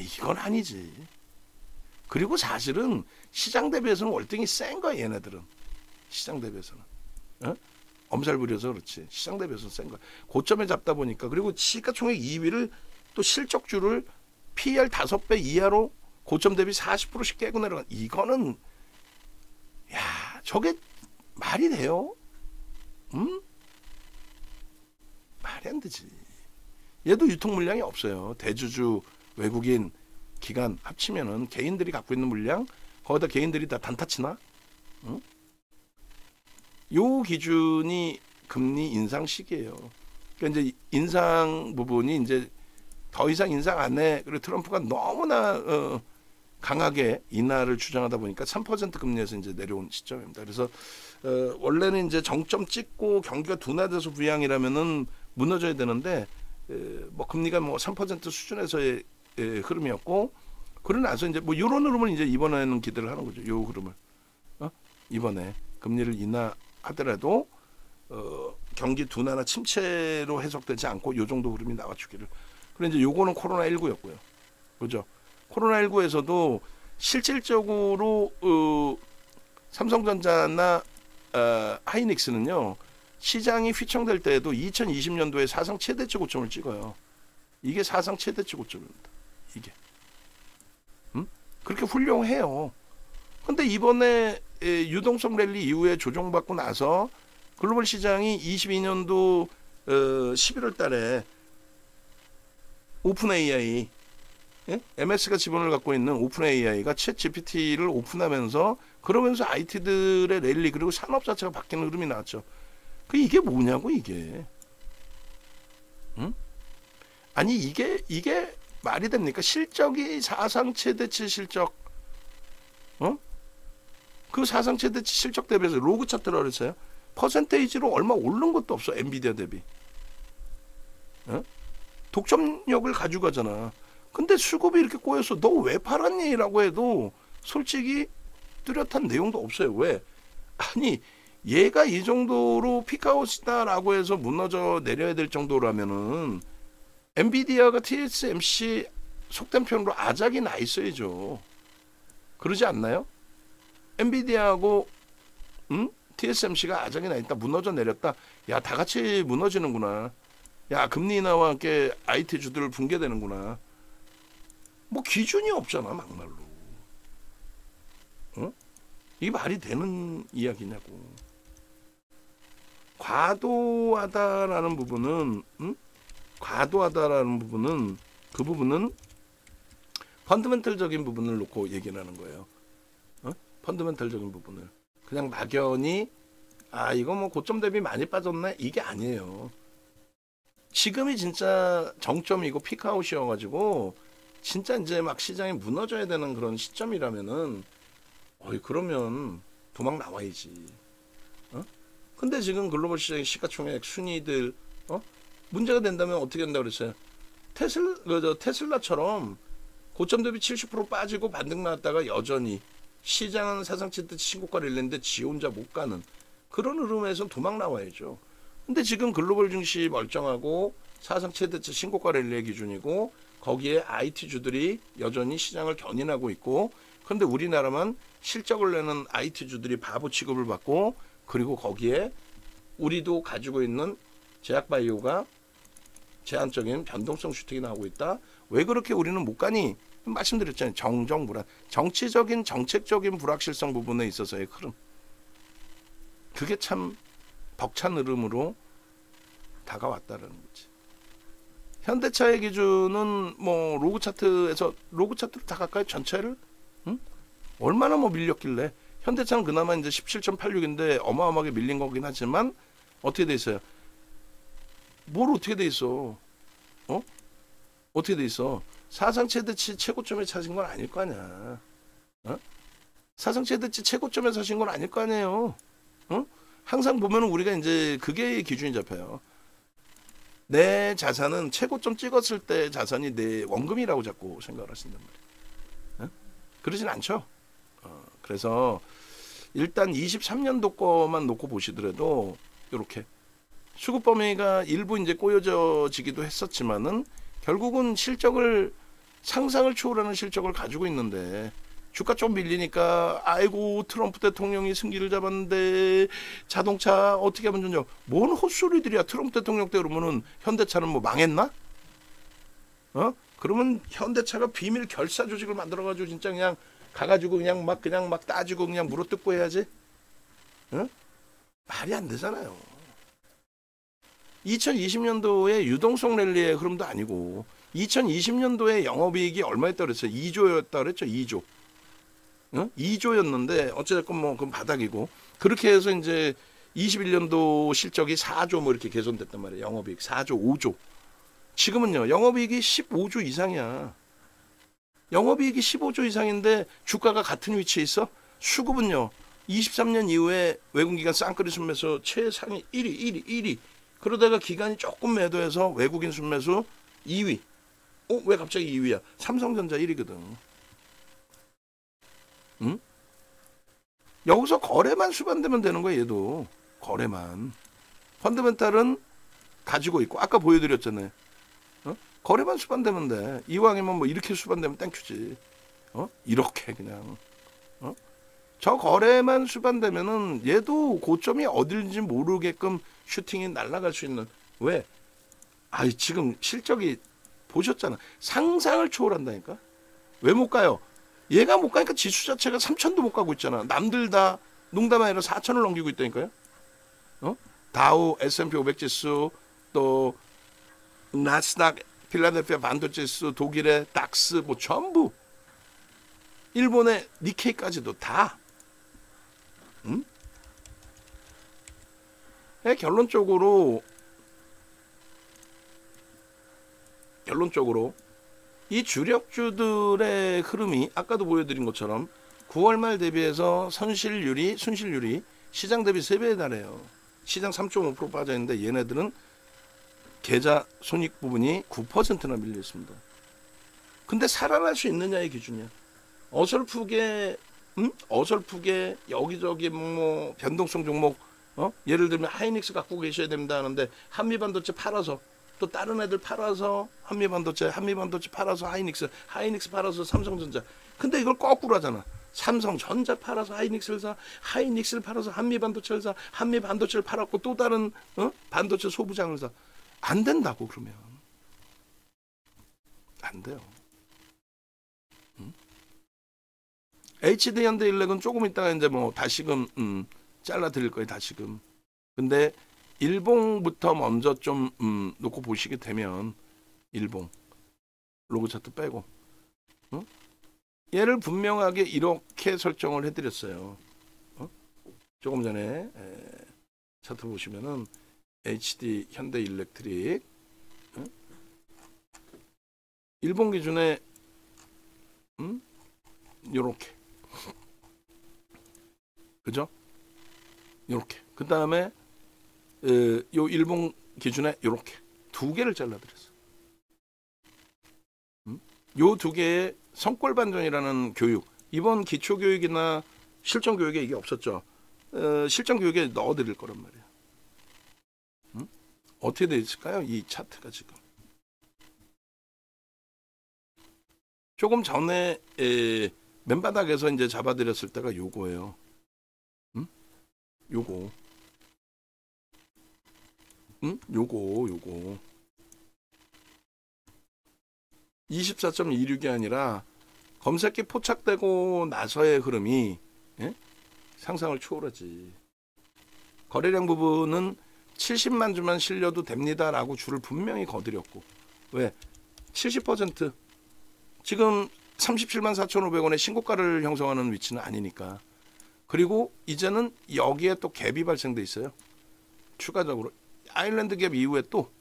이건 아니지. 그리고 사실은 시장 대비해서는 월등히 센 거야 얘네들은. 시장 대비해서는. 엄살 부려서 그렇지. 시장 대비해서는 센 거야. 고점에 잡다 보니까 그리고 시가총액 2위를 또 실적주를 PER 5배 이하로 고점 대비 40%씩 깨고 내려간 이거는 저게 말이 돼요? 말이 안 되지. 얘도 유통 물량이 없어요. 대주주 외국인 기관 합치면은 개인들이 갖고 있는 물량 거기다 개인들이 다 단타치나? 요 기준이 금리 인상 시기예요. 그러니까 이제 인상 부분이 이제 더 이상 인상 안 해. 그리고 트럼프가 너무나 강하게 인하를 주장하다 보니까 3% 금리에서 이제 내려온 시점입니다. 그래서 원래는 이제 정점 찍고 경기가 둔화돼서 부양이라면은 무너져야 되는데 뭐 금리가 뭐 3% 수준에서의 흐름이었고 그러고 나서 이제 뭐 이런 흐름을 이제 이번에는 기대를 하는 거죠. 요 흐름을 이번에 금리를 인하하더라도 경기 둔화나 침체로 해석되지 않고 요 정도 흐름이 나와주기를. 그런데 이제 요거는 코로나19였고요. 그죠? 코로나19에서도 실질적으로 삼성전자나 하이닉스는요. 시장이 휘청될 때에도 2020년도에 사상 최대치 고점을 찍어요. 이게 사상 최대치 고점입니다. 이게. 그렇게 훌륭해요. 근데 이번에 유동성 랠리 이후에 조정받고 나서 글로벌 시장이 22년도 11월 달에 오픈 AI, MS가 지분을 갖고 있는 오픈 AI가 챗 GPT를 오픈하면서 그러면서 IT들의 랠리 그리고 산업 자체가 바뀌는 흐름이 나왔죠. 이게 뭐냐고 이게. 응? 아니 이게 말이 됩니까? 실적이 사상 최대치 실적, 그 사상 최대치 실적 대비해서 로그 차트라 그랬어요. 퍼센테이지로 얼마 오른 것도 없어. 엔비디아 대비. 독점력을 가지고 가잖아. 근데 수급이 이렇게 꼬여서 너 왜 팔았니? 라고 해도 솔직히 뚜렷한 내용도 없어요. 왜? 아니 얘가 이 정도로 피크아웃이다라고 해서 무너져 내려야 될 정도라면은 엔비디아가 TSMC 속된 표현으로 아작이 나 있어야죠. 그러지 않나요? 엔비디아하고 TSMC가 아작이 나 있다. 무너져 내렸다. 야, 다 같이 무너지는구나. 야, 금리 인하와 함께 IT 주들 붕괴되는구나. 뭐 기준이 없잖아, 막말로. 이게 말이 되는 이야기냐고. 과도하다라는 부분은 그 부분은 펀더멘털적인 부분을 놓고 얘기를 하는 거예요. 펀더멘털적인 부분을 그냥 막연히 이거 뭐 고점 대비 많이 빠졌네 이게 아니에요. 지금이 진짜 정점이고 피크아웃이어가지고 진짜 이제 막 시장이 무너져야 되는 그런 시점이라면은 그러면 도망 나와야지. 근데 지금 글로벌 시장의 시가총액 순위들 문제가 된다면 어떻게 된다고 그랬어요? 테슬라처럼 고점 대비 70% 빠지고 반등 나왔다가 여전히 시장은 사상 최대치 신고가를 낼는데 지 혼자 못 가는 그런 흐름에서 도망 나와야죠. 근데 지금 글로벌 증시 멀쩡하고 사상 최대치 신고가 랠리의 기준이고 거기에 IT주들이 여전히 시장을 견인하고 있고 그런데 우리나라만 실적을 내는 IT주들이 바보 취급을 받고 그리고 거기에 우리도 가지고 있는 제약바이오가 제한적인 변동성 슈팅이 나오고 있다. 왜 그렇게 우리는 못 가니? 말씀드렸잖아요. 정정불안. 정치적인 정책적인 불확실성 부분에 있어서의 흐름. 그게 참 벅찬 흐름으로 다가왔다라는 거지. 현대차의 기준은 뭐 로그 차트로 다 갈까요? 전체를? 얼마나 뭐 밀렸길래? 현대차는 그나마 이제 17.86인데 어마어마하게 밀린 거긴 하지만 어떻게 돼 있어요? 뭘 어떻게 돼 있어? 어떻게 돼 있어? 사상 최대치 최고점에 사신 건 아닐 거 아니야. 사상 최대치 최고점에 사신 건 아닐 거 아니에요. 항상 보면 우리가 이제 그게 기준이 잡혀요. 내 자산은 최고점 찍었을 때 자산이 내 원금이라고 자꾸 생각을 하신단 말이에요. 그러진 않죠. 그래서 일단 23년도 거만 놓고 보시더라도 이렇게 수급 범위가 일부 이제 꼬여지기도 했었지만은 결국은 실적을 상상을 초월하는 실적을 가지고 있는데 주가 좀 밀리니까 아이고 트럼프 대통령이 승기를 잡았는데 자동차 어떻게 하면 좋냐. 뭔 헛소리들이야. 트럼프 대통령 때 그러면은 현대차는 뭐 망했나? 그러면 현대차가 비밀 결사 조직을 만들어가지고 진짜 그냥 가가지고 그냥 막 따지고 그냥 물어뜯고 해야지. 말이 안 되잖아요. 2020년도에 유동성 랠리의 흐름도 아니고 2020년도에 영업이익이 얼마였다 그랬어요? 2조였다 그랬죠? 2조. 2조였는데 어쨌든 뭐 그건 바닥이고 그렇게 해서 이제 21년도 실적이 4조 뭐 이렇게 개선됐단 말이에요. 영업이익 4조, 5조. 지금은요. 영업이익이 15조 이상이야. 영업이익이 15조 이상인데 주가가 같은 위치에 있어? 수급은요. 23년 이후에 외국기관 쌍끌이 순매수 최상위 1위. 그러다가 기간이 조금 매도해서 외국인 순매수 2위. 왜 갑자기 2위야? 삼성전자 1위거든. 여기서 거래만 수반되면 되는 거야. 얘도. 거래만. 펀더멘탈은 가지고 있고 아까 보여드렸잖아요. 거래만 수반되면 돼. 이왕이면 뭐 이렇게 수반되면 땡큐지. 이렇게 그냥. 저 거래만 수반되면은 얘도 고점이 어딜지 모르게끔 슈팅이 날아갈 수 있는. 왜? 지금 실적이 보셨잖아. 상상을 초월한다니까. 왜 못 가요? 얘가 못 가니까 지수 자체가 3,000도 못 가고 있잖아. 남들 다 농담 아니라 4,000을 넘기고 있다니까요. 다우, S&P 500 지수, 또 나스닥, 필라델피아 반도체 지수, 독일의 닥스 뭐 전부, 일본의 니케이까지도 다. 결론적으로 이 주력주들의 흐름이 아까도 보여드린 것처럼 9월 말 대비해서 순실률이 시장 대비 3배에 달해요. 시장 3.5% 빠져있는데 얘네들은 계좌 손익 부분이 9%나 밀려 있습니다. 근데 살아날 수 있느냐의 기준이야. 어설프게 여기저기 뭐 변동성 종목, 예를 들면 하이닉스 갖고 계셔야 됩니다 하는데 한미반도체 팔아서 또 다른 애들 팔아서 한미반도체 팔아서 하이닉스 팔아서 삼성전자. 근데 이걸 거꾸로 하잖아. 삼성전자 팔아서 하이닉스를 사, 하이닉스를 팔아서 한미반도체를 사, 한미반도체를 팔았고 또 다른 반도체 소부장을 사. 안 된다고. 그러면 안 돼요. HD 현대일렉은 조금 있다가 이제 뭐 다시금 잘라 드릴 거예요. 다시금. 근데 일봉부터 먼저 좀 놓고 보시게 되면, 일봉 로그 차트 빼고 얘를 분명하게 이렇게 설정을 해드렸어요. 조금 전에 차트 보시면은 HD 현대일렉트릭 일본 기준에 요렇게, 그죠? 요렇게. 그 다음에 요 일본 기준에 요렇게 2개를 잘라드렸어. 요 2개의 성골 반전이라는 교육, 이번 기초교육이나 실전교육에 이게 없었죠. 실전교육에 넣어드릴 거란 말이야. 어떻게 돼 있을까요? 이 차트가 지금 조금 전에 맨바닥에서 이제 잡아드렸을 때가 요거예요. 요거 24.26이 아니라 검색기 포착되고 나서의 흐름이 상상을 초월하지. 거래량 부분은 70만 주만 실려도 됩니다라고 줄을 분명히 거드렸고, 왜? 70% 지금 37만 4,500원의 신고가를 형성하는 위치는 아니니까. 그리고 이제는 여기에 또 갭이 발생돼 있어요. 추가적으로 아일랜드 갭 이후에 또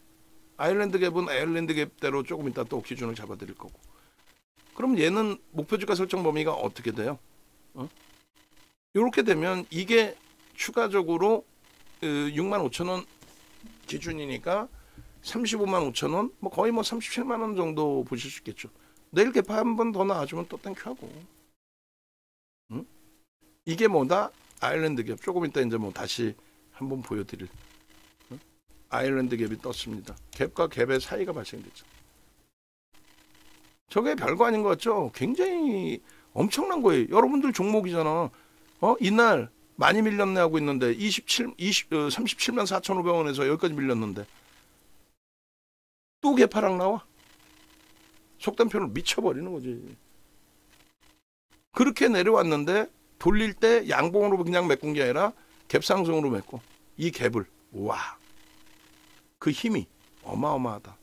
아일랜드 갭은 아일랜드 갭대로 조금 이따 또 기준을 잡아드릴 거고. 그럼 얘는 목표주가 설정 범위가 어떻게 돼요? 이렇게 되면 이게 추가적으로 65,000원 기준이니까 355,500원, 뭐 거의 뭐 37만 원 정도 보실 수 있겠죠. 내일 개파 한 번 더 나와주면 또 땡큐하고. 이게 뭐다? 아일랜드 갭. 조금 이따 이제 뭐 다시 한번 보여드릴. 아일랜드 갭이 떴습니다. 갭과 갭의 사이가 발생됐죠. 저게 별거 아닌 것 같죠? 굉장히 엄청난 거예요. 여러분들 종목이잖아. 이날 많이 밀렸네 하고 있는데 37만 4,500원에서 여기까지 밀렸는데 또 개파락 나와. 속된 표를 미쳐버리는 거지. 그렇게 내려왔는데 돌릴 때 양봉으로 그냥 메꾼 게 아니라 갭상승으로 메꿔. 이 갭을, 와, 그 힘이 어마어마하다.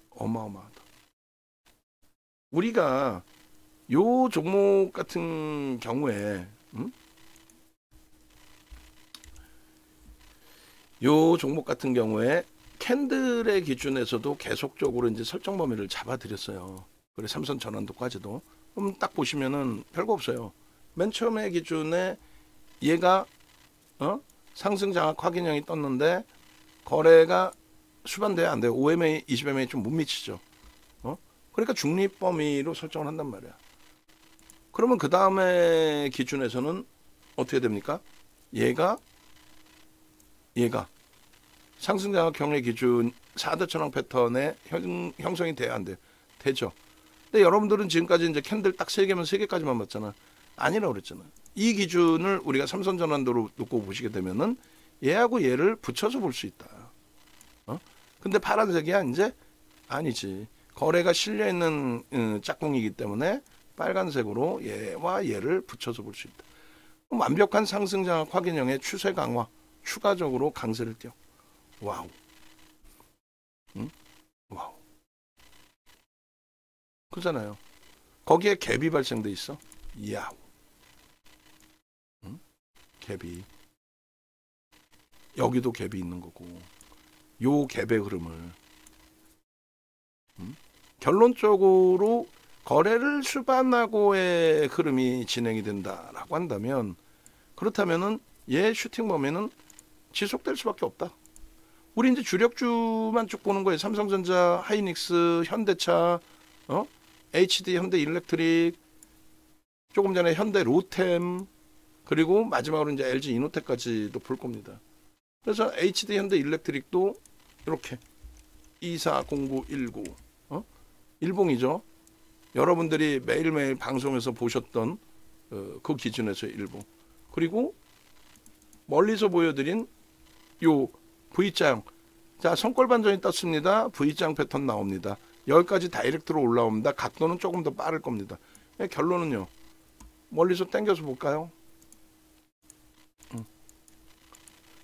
어마어마하다. 우리가 요 종목 같은 경우에 요 종목 같은 경우에 캔들의 기준에서도 계속적으로 이제 설정 범위를 잡아드렸어요. 그래, 삼선 전환도까지도. 그럼 딱 보시면은 별거 없어요. 맨 처음에 기준에 얘가 상승 장악 확인형이 떴는데 거래가 수반돼야 안 돼요. 5MA, 20MA 좀 못 미치죠. 그러니까 중립 범위로 설정을 한단 말이야. 그러면 그 다음에 기준에서는 어떻게 됩니까? 얘가 상승 장악형의 기준 4대 천왕 패턴에 형성이 돼야 안 돼요. 되죠. 근데 여러분들은 지금까지 이제 캔들 딱 3개면 3개까지만 봤잖아. 아니라고 그랬잖아. 이 기준을 우리가 삼선 전환도로 놓고 보시게 되면은 얘하고 얘를 붙여서 볼 수 있다. 근데 파란색이야 이제? 아니지. 거래가 실려있는 짝꿍이기 때문에 빨간색으로 얘와 얘를 붙여서 볼 수 있다. 완벽한 상승 장악 확인형의 추세 강화, 추가적으로 강세를 띄워. 와우. 응? 와우. 그잖아요. 거기에 갭이 발생돼 있어. 이야. 응? 갭이. 여기도 갭이 있는 거고. 요 갭의 흐름을. 응? 결론적으로 거래를 수반하고의 흐름이 진행이 된다라고 한다면, 그렇다면은 얘 슈팅 범위는 지속될 수밖에 없다. 우리 이제 주력주만 쭉 보는 거예요. 삼성전자, 하이닉스, 현대차, HD 현대 일렉트릭, 조금 전에 현대 로템, 그리고 마지막으로 이제 LG 이노텍까지도 볼 겁니다. 그래서 HD 현대 일렉트릭도 이렇게 240919 일봉이죠. 여러분들이 매일매일 방송에서 보셨던 그 기준에서 일봉. 그리고 멀리서 보여드린 요 V자형. 자, 손꼴 반전이 떴습니다. V자형 패턴 나옵니다. 여기까지 다이렉트로 올라옵니다. 각도는 조금 더 빠를 겁니다. 결론은요. 멀리서 당겨서 볼까요?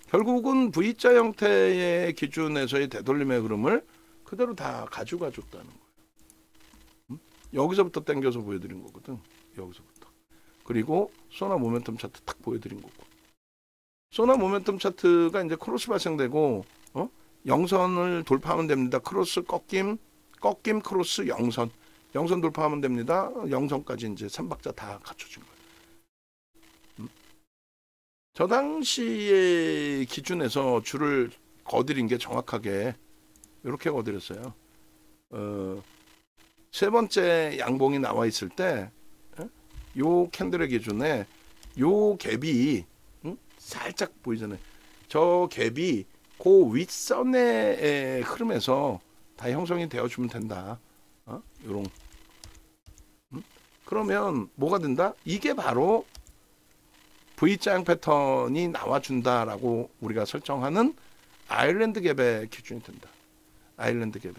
결국은 V자 형태의 기준에서의 되돌림의 흐름을 그대로 다 가져가 줬다는 거예요. 여기서부터 당겨서 보여드린 거거든. 여기서부터. 그리고 소나 모멘텀 차트 딱 보여드린 거고. 소나 모멘텀 차트가 이제 크로스 발생되고 영선을 돌파하면 됩니다. 크로스 꺾임 크로스 영선 돌파하면 됩니다. 영선까지 이제 3박자 다 갖춰진 거예요. 저 당시의 기준에서 줄을 거드린 게 정확하게 이렇게 거드렸어요. 세 번째 양봉이 나와 있을 때 요 캔들의 기준에 요 갭이 살짝 보이잖아요. 저 갭이 그 윗선의 흐름에서 다 형성이 되어주면 된다. 요런. 그러면 뭐가 된다? 이게 바로 V자형 패턴이 나와준다라고 우리가 설정하는 아일랜드 갭의 기준이 된다. 아일랜드 갭의.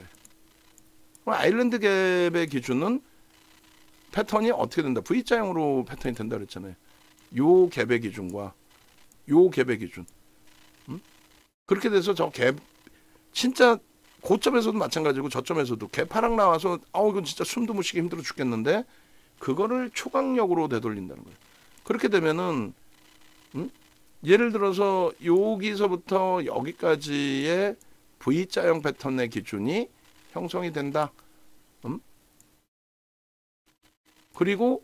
아일랜드 갭의 기준은 패턴이 어떻게 된다? V자형으로 패턴이 된다 그랬잖아요. 요 갭의 기준과 요 갭의 기준. 그렇게 돼서 저 갭 진짜 고점에서도 마찬가지고 저점에서도 갭 하락 나와서 이건 진짜 숨도 못 쉬기 힘들어 죽겠는데 그거를 초강력으로 되돌린다는 거예요. 그렇게 되면은 예를 들어서 여기서부터 여기까지의 V자형 패턴의 기준이 형성이 된다. 그리고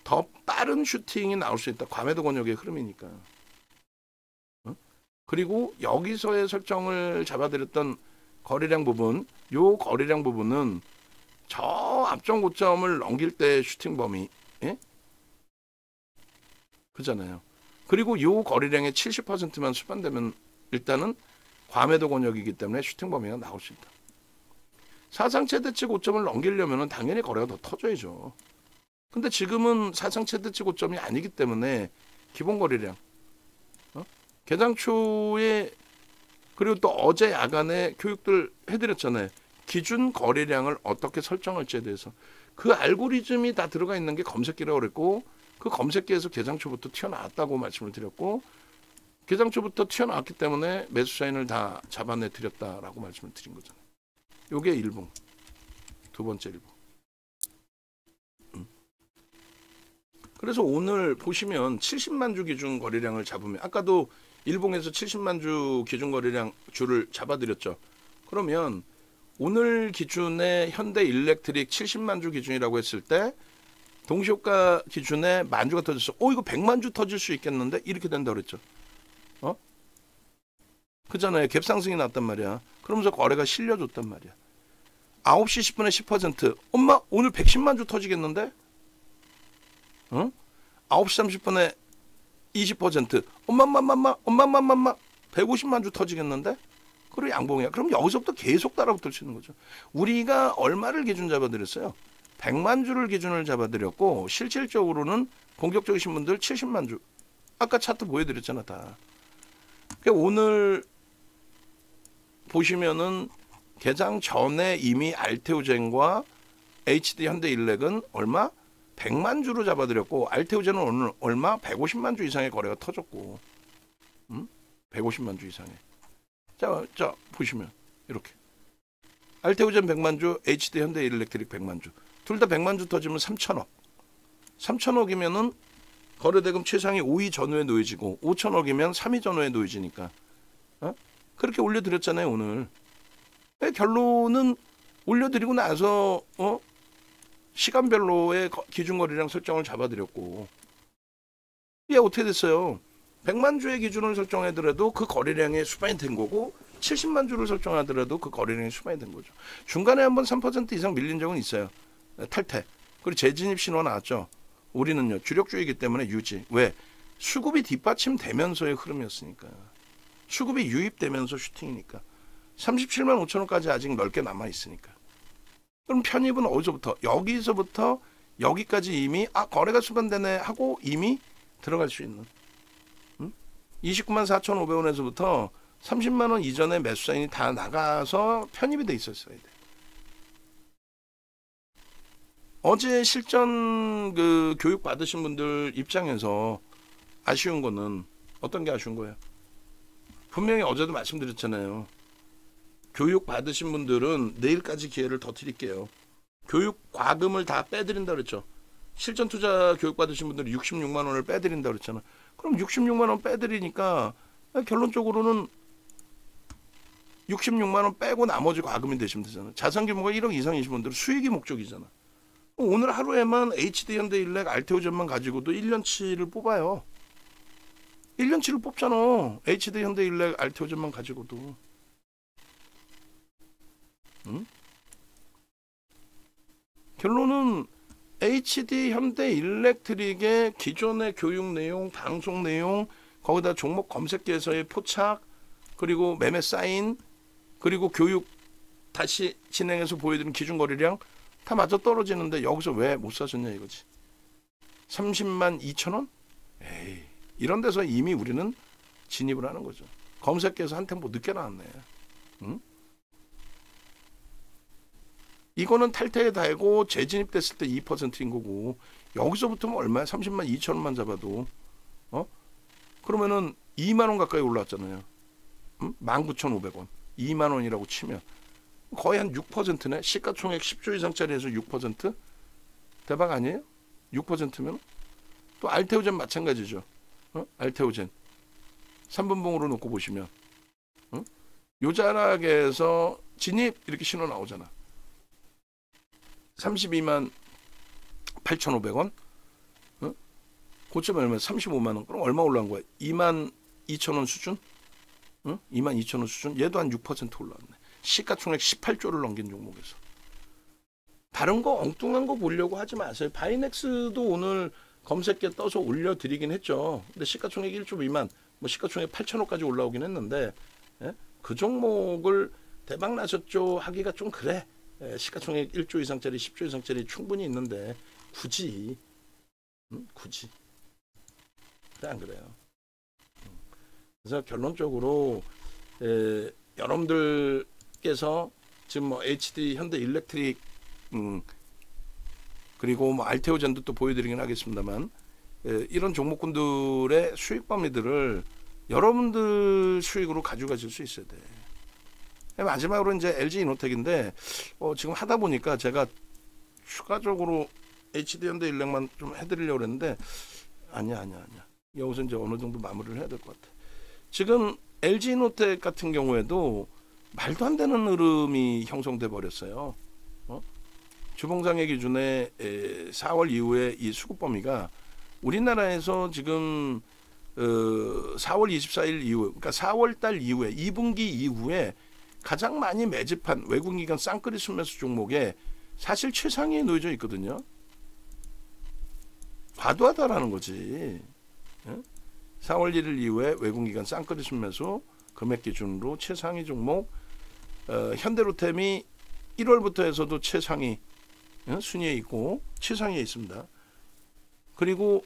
더 빠른 슈팅이 나올 수 있다. 과매도 권역의 흐름이니까. 그리고 여기서의 설정을 잡아드렸던 거래량 부분, 요 거래량 부분은 저 앞전 고점을 넘길 때 슈팅 범위, 그잖아요. 그리고 요 거래량의 70%만 수반되면 일단은 과매도 권역이기 때문에 슈팅 범위가 나올 수 있다. 사상 최대치 고점을 넘기려면 당연히 거래가 더 터져야죠. 근데 지금은 사상 최대치 고점이 아니기 때문에 기본 거래량, 개장 초에 그리고 또 어제 야간에 교육들 해드렸잖아요. 기준 거래량을 어떻게 설정할지에 대해서 그 알고리즘이 다 들어가 있는 게 검색기라고 그랬고 그 검색기에서 개장 초부터 튀어나왔다고 말씀을 드렸고 개장 초부터 튀어나왔기 때문에 매수 사인을 다 잡아내 드렸다라고 말씀을 드린 거잖아요. 요게 일봉, 두 번째 일봉. 그래서 오늘 보시면 70만 주 기준 거래량을 잡으면 아까도 일봉에서 70만 주 기준 거래량 주를 잡아드렸죠. 그러면 오늘 기준에 현대 일렉트릭 70만 주 기준이라고 했을 때 동시효과 기준에 만 주가 터졌어. 이거 100만 주 터질 수 있겠는데? 이렇게 된다고 그랬죠. 그잖아요. 갭 상승이 났단 말이야. 그러면서 거래가 실려줬단 말이야. 9시 10분에 10%. 엄마 오늘 110만 주 터지겠는데? 9시 30분에 20%. 엄마 150만 주 터지겠는데? 그리고 양봉이야. 그럼 여기서부터 계속 따라붙을 수 있는 거죠. 우리가 얼마를 기준 잡아드렸어요? 100만 주를 기준을 잡아드렸고 실질적으로는 공격적이신 분들 70만 주. 아까 차트 보여드렸잖아 다. 그러니까 오늘 보시면은 개장 전에 이미 알테오젠과 HD 현대일렉은 얼마? 100만 주로 잡아드렸고 알테오젠은 오늘 얼마? 150만 주 이상의 거래가 터졌고 150만 주 이상의 자 보시면 이렇게 알테오젠 100만 주, HD 현대일렉트릭 100만 주 둘 다 100만 주 터지면 3천억 3천억이면은 거래대금 최상위 5위 전후에 놓여지고 5천억이면 3위 전후에 놓여지니까 그렇게 올려드렸잖아요 오늘. 결론은 올려드리고 나서 시간별로의 기준거래량 설정을 잡아드렸고 이게 어떻게 됐어요? 100만 주의 기준을 설정하더라도 그 거래량이 수반이 된 거고 70만 주를 설정하더라도 그 거래량이 수반이 된 거죠. 중간에 한번 3% 이상 밀린 적은 있어요. 탈퇴. 그리고 재진입 신호 나왔죠. 우리는요 주력주이기 때문에 유지. 왜? 수급이 뒷받침되면서의 흐름이었으니까. 수급이 유입되면서 슈팅이니까. 37만 5천원까지 아직 넓게 남아있으니까. 그럼 편입은 어디서부터? 여기서부터 여기까지 이미 거래가 수반되네 하고 이미 들어갈 수 있는 29만 4,500원에서부터 30만원 이전에 매수 사인이 다 나가서 편입이 돼 있었어야 돼. 어제 실전 교육 받으신 분들 입장에서 아쉬운 거는 어떤 게 아쉬운 거예요? 분명히 어제도 말씀드렸잖아요. 교육 받으신 분들은 내일까지 기회를 더 드릴게요. 교육 과금을 다 빼드린다 그랬죠. 실전 투자 교육 받으신 분들은 66만 원을 빼드린다 그랬잖아. 그럼 66만 원 빼드리니까 결론적으로는 66만 원 빼고 나머지 과금이 되시면 되잖아. 자산 규모가 1억 이상이신 분들은 수익이 목적이잖아. 오늘 하루에만 HD 현대일렉 알테오젠만 가지고도 1년치를 뽑아요. 1년치를 뽑잖아. HD 현대일렉 알테오젠만 가지고도. 응? 결론은 HD 현대일렉트릭의 기존의 교육 내용, 방송 내용, 거기다 종목 검색기에서의 포착, 그리고 매매 사인, 그리고 교육 다시 진행해서 보여드리는 기준 거래량 다 맞아 떨어지는데 여기서 왜 못 사셨냐 이거지. 30만 2천 원? 에이, 이런 데서 이미 우리는 진입을 하는 거죠. 검색기에서 한 템포 늦게 나왔네. 응? 이거는 탈퇴에 달고 재진입됐을 때 2%인 거고 여기서부터는 얼마야? 30만 2천 원만 잡아도 그러면은 2만 원 가까이 올라왔잖아요. 19,500원 2만 원이라고 치면 거의 한 6%네. 시가총액 10조 이상짜리에서 6%? 대박 아니에요? 6%면 또 알테오젠 마찬가지죠. 알테오젠 3분봉으로 놓고 보시면 요 자락에서 진입 이렇게 신호 나오잖아. 32만 8,500원 고점 얼마? 35만 원. 그럼 얼마 올라간 거야? 2만 2천 원 수준? 2만 2천 원 수준? 얘도 한 6% 올라왔네. 시가총액 18조를 넘긴 종목에서. 다른 거 엉뚱한 거 보려고 하지 마세요. 바이넥스도 오늘 검색기에 떠서 올려드리긴 했죠. 근데 시가총액 1조 미만, 뭐 시가총액 8천억까지 올라오긴 했는데 그 종목을 대박 나셨죠 하기가 좀 그래. 시가총액 1조 이상짜리 10조 이상짜리 충분히 있는데 굳이 그래 안 그래요. 그래서 결론적으로 여러분들께서 지금 뭐 HD 현대일렉트릭 그리고 뭐 알테오젠도 또 보여드리긴 하겠습니다만 이런 종목군들의 수익 범위들을 여러분들 수익으로 가져가실 수 있어야 돼. 마지막으로 이제 LG이노텍인데 지금 하다 보니까 제가 추가적으로 HD 현대일렉만 좀 해드리려고 했는데 아니야. 여기서 이제 어느 정도 마무리를 해야 될 것 같아. 지금 LG이노텍 같은 경우에도 말도 안 되는 흐름이 형성돼 버렸어요. 주봉상의 기준에 4월 이후에 이 수급 범위가 우리나라에서 지금 4월 24일 이후, 그러니까 4월 달 이후에 2분기 이후에 가장 많이 매집한 외국인기관 쌍끌이 순매수 종목에 사실 최상위에 놓여져 있거든요. 과도하다라는 거지. 4월 1일 이후에 외국인기관 쌍끌이 순매수 금액 기준으로 최상위 종목 현대로템이 1월부터 해서도 최상위 순위에 있고 최상위에 있습니다. 그리고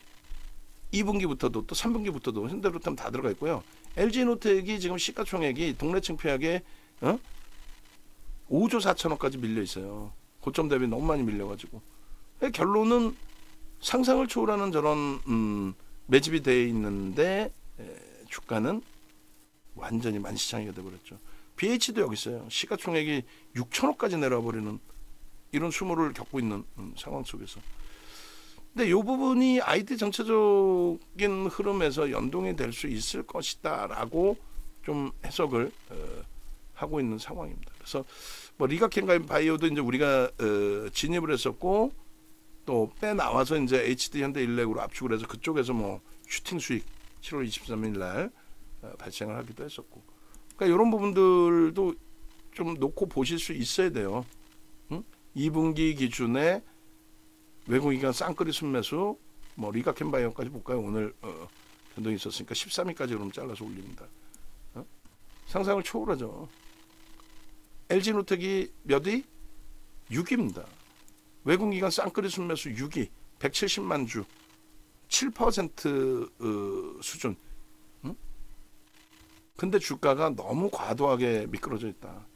2분기부터도 또 3분기부터도 현대로템 다 들어가 있고요. LG노텍이 지금 시가총액이 동네 창피하게 5조 4천억까지 밀려 있어요. 고점 대비 너무 많이 밀려가지고 결론은 상상을 초월하는 저런 매집이 되어 있는데 주가는 완전히 만시창이가 되어버렸죠. BH도 여기 있어요. 시가총액이 6천억까지 내려와 버리는 이런 수모를 겪고 있는 상황 속에서. 근데 이 부분이 IT 전체적인 흐름에서 연동이 될 수 있을 것이다라고 좀 해석을 하고 있는 상황입니다. 그래서 뭐 리가켄 바이오도 이제 우리가 진입을 했었고 또 빼 나와서 이제 HD 현대일렉으로 압축을 해서 그쪽에서 뭐 슈팅 수익 7월 23일 날 발생을 하기도 했었고. 그러니까 이런 부분들도 좀 놓고 보실 수 있어야 돼요. 2분기 기준에 외국인간 쌍끌이 순매수, 뭐 리가켄 바이오까지 볼까요? 오늘 변동이 있었으니까 13위까지 그럼 잘라서 올립니다. 상상을 초월하죠. LG노텍이 몇 위? 6위입니다. 외국인간 쌍끌이 순매수 6위, 170만 주, 7% 수준. 근데 주가가 너무 과도하게 미끄러져 있다.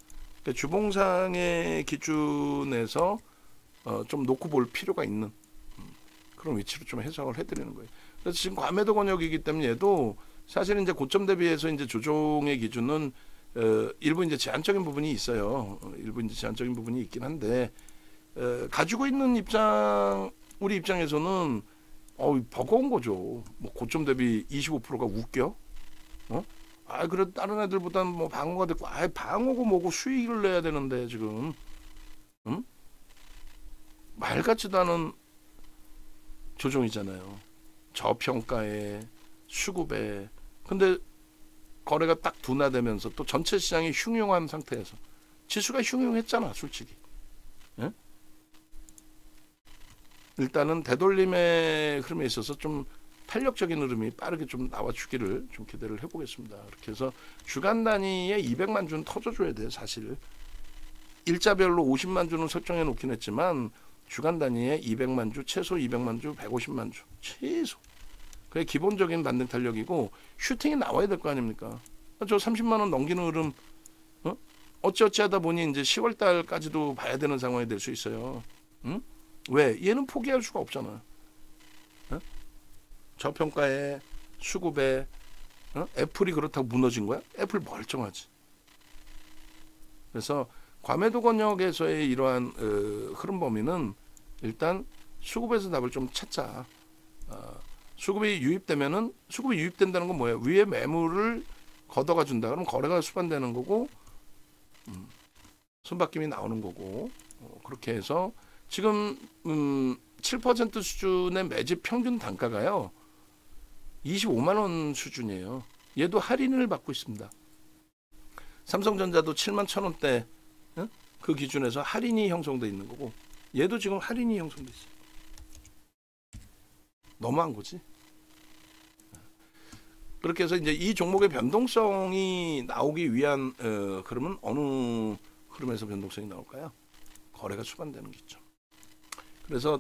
그러니까 주봉상의 기준에서 좀 놓고 볼 필요가 있는 그런 위치로 좀 해석을 해드리는 거예요. 그래서 지금 과매도 권역이기 때문에 얘도 사실은 이제 고점 대비해서 이제 조정의 기준은 일부 이제 제한적인 부분이 있어요. 일부 이제 제한적인 부분이 있긴 한데 가지고 있는 우리 입장에서는 버거운 거죠. 뭐 고점 대비 25%가 웃겨? 그래도 다른 애들보다는 뭐 방어가 됐고, 방어고 뭐고 수익을 내야 되는데 지금, 말 같지도 않은 조정이잖아요. 저평가에 수급에. 근데 거래가 딱 둔화되면서 또 전체 시장이 흉흉한 상태에서 지수가 흉흉했잖아, 솔직히. 예? 일단은 되돌림의 흐름에 있어서 좀 탄력적인 흐름이 빠르게 좀 나와주기를 좀 기대를 해보겠습니다. 그렇게 해서 주간 단위에 200만 주는 터져줘야 돼요. 사실 일자별로 50만 주는 설정해 놓긴 했지만 주간 단위에 200만 주, 최소 200만 주, 150만 주 최소. 그게 기본적인 반등 탄력이고 슈팅이 나와야 될 거 아닙니까? 저 30만 원 넘기는 흐름 어찌어찌 하다 보니 이제 10월 달까지도 봐야 되는 상황이 될 수 있어요. 왜? 얘는 포기할 수가 없잖아. 저평가에 수급에 애플이 그렇다고 무너진 거야? 애플 멀쩡하지. 그래서 과매도 권역에서의 이러한 흐름 범위는 일단 수급에서 답을 좀 찾자. 수급이 유입되면은 수급이 유입된다는 건 뭐예요? 위에 매물을 걷어가 준다. 그럼 거래가 수반되는 거고 손바뀜이 나오는 거고 그렇게 해서 지금 7% 수준의 매집 평균 단가가요. 25만 원 수준이에요. 얘도 할인을 받고 있습니다. 삼성전자도 7만 1,000원대 그 기준에서 할인이 형성돼 있는 거고 얘도 지금 할인이 형성돼 있어요. 너무한 거지. 그렇게 해서 이제 이 종목의 변동성이 나오기 위한 그러면 어느 흐름에서 변동성이 나올까요? 거래가 수반되는 게 있죠. 그래서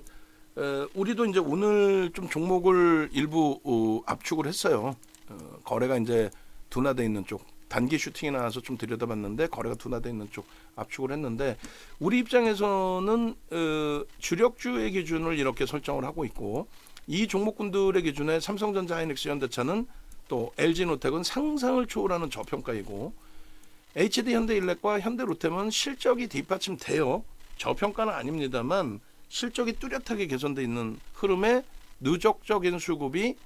우리도 이제 오늘 좀 종목을 일부 압축을 했어요. 거래가 이제 둔화돼 있는 쪽 단기 슈팅이 나와서 좀 들여다봤는데 거래가 둔화돼 있는 쪽 압축을 했는데 우리 입장에서는 주력주의 기준을 이렇게 설정을 하고 있고 이 종목군들의 기준에 삼성전자, 하이닉스, 현대차는 또 LG노텍은 상상을 초월하는 저평가이고 HD 현대일렉과 현대로템은 실적이 뒷받침돼요. 저평가는 아닙니다만 실적이 뚜렷하게 개선돼 있는 흐름에 누적적인 수급이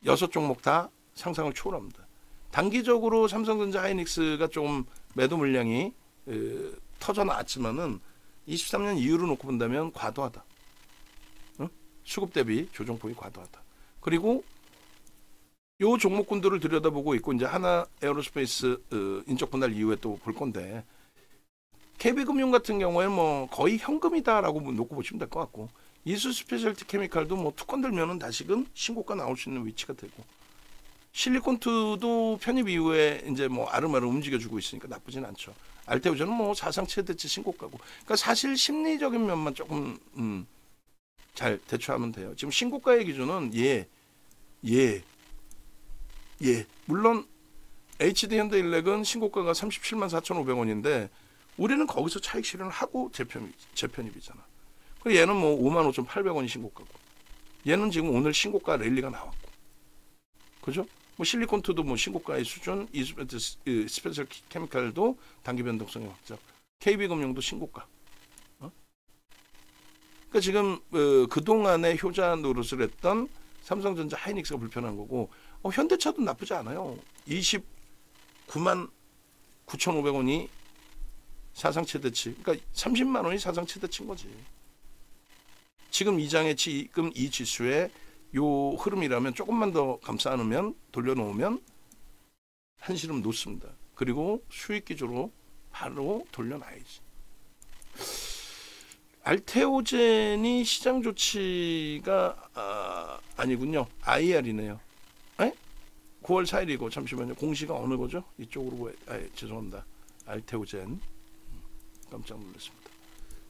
6종목 다 상상을 초월합니다. 단기적으로 삼성전자, 하이닉스가 좀 매도 물량이 터져 나왔지만은 23년 이후로 놓고 본다면 과도하다. 수급 대비 조정폭이 과도하다. 그리고 요 종목군들을 들여다보고 있고 이제 하나 에어로스페이스 인적 분할 이후에 또 볼 건데 KB금융 같은 경우에 뭐 거의 현금이다라고 놓고 보시면 될 것 같고 이수 스페셜티 케미칼도 뭐 투건 들면은 다시금 신고가 나올 수 있는 위치가 되고 실리콘투도 편입 이후에 이제 뭐 아름아름 움직여주고 있으니까 나쁘진 않죠. 알테오전은 뭐 사상 최대치 신고가고 그러니까 사실 심리적인 면만 조금 잘 대처하면 돼요. 지금 신고가의 기준은 물론 HD 현대일렉은 신고가가 37만 4,500원인데 우리는 거기서 차익 실현을 하고 재편입이잖아. 그리고 얘는 뭐 55,800원이 신고가고, 얘는 지금 오늘 신고가 랠리가 나왔고, 그죠? 뭐 실리콘투도 뭐 신고가의 수준, 스페셜 케미칼도 단기 변동성의 확장, KB금융도 신고가. 그러니까 지금 그동안에 효자 노릇을 했던 삼성전자, 하이닉스가 불편한 거고, 현대차도 나쁘지 않아요. 29만 9,500원이 사상 최대치. 그러니까 30만 원이 사상 최대치인 거지. 지금 이 장의 지금 이 지수의 요 흐름이라면 조금만 더 감싸 안으면, 돌려놓으면 한시름 놓습니다. 그리고 수익 기조로 바로 돌려놔야지. 알테오젠이 시장 조치가 아니군요. IR이네요. 9월 4일이고 잠시만요. 공시가 어느 거죠? 이쪽으로 죄송합니다. 알테오젠. 깜짝 놀랐습니다.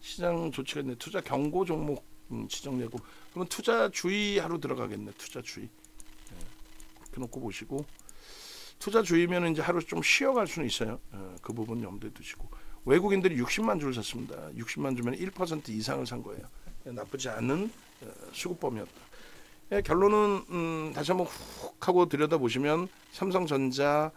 시장 조치가 있네. 투자 경고 종목 지정 예고. 그러면 투자 주의하러 들어가겠네. 투자 주의. 이렇게 놓고 보시고, 투자 주의면 이제 하루 좀 쉬어갈 수는 있어요. 그 부분 염두에 두시고. 외국인들이 60만 주를 샀습니다. 60만 주면 1% 이상을 산 거예요. 나쁘지 않은 수급범이었다. 결론은 다시 한번 훅 하고 들여다보시면 삼성전자,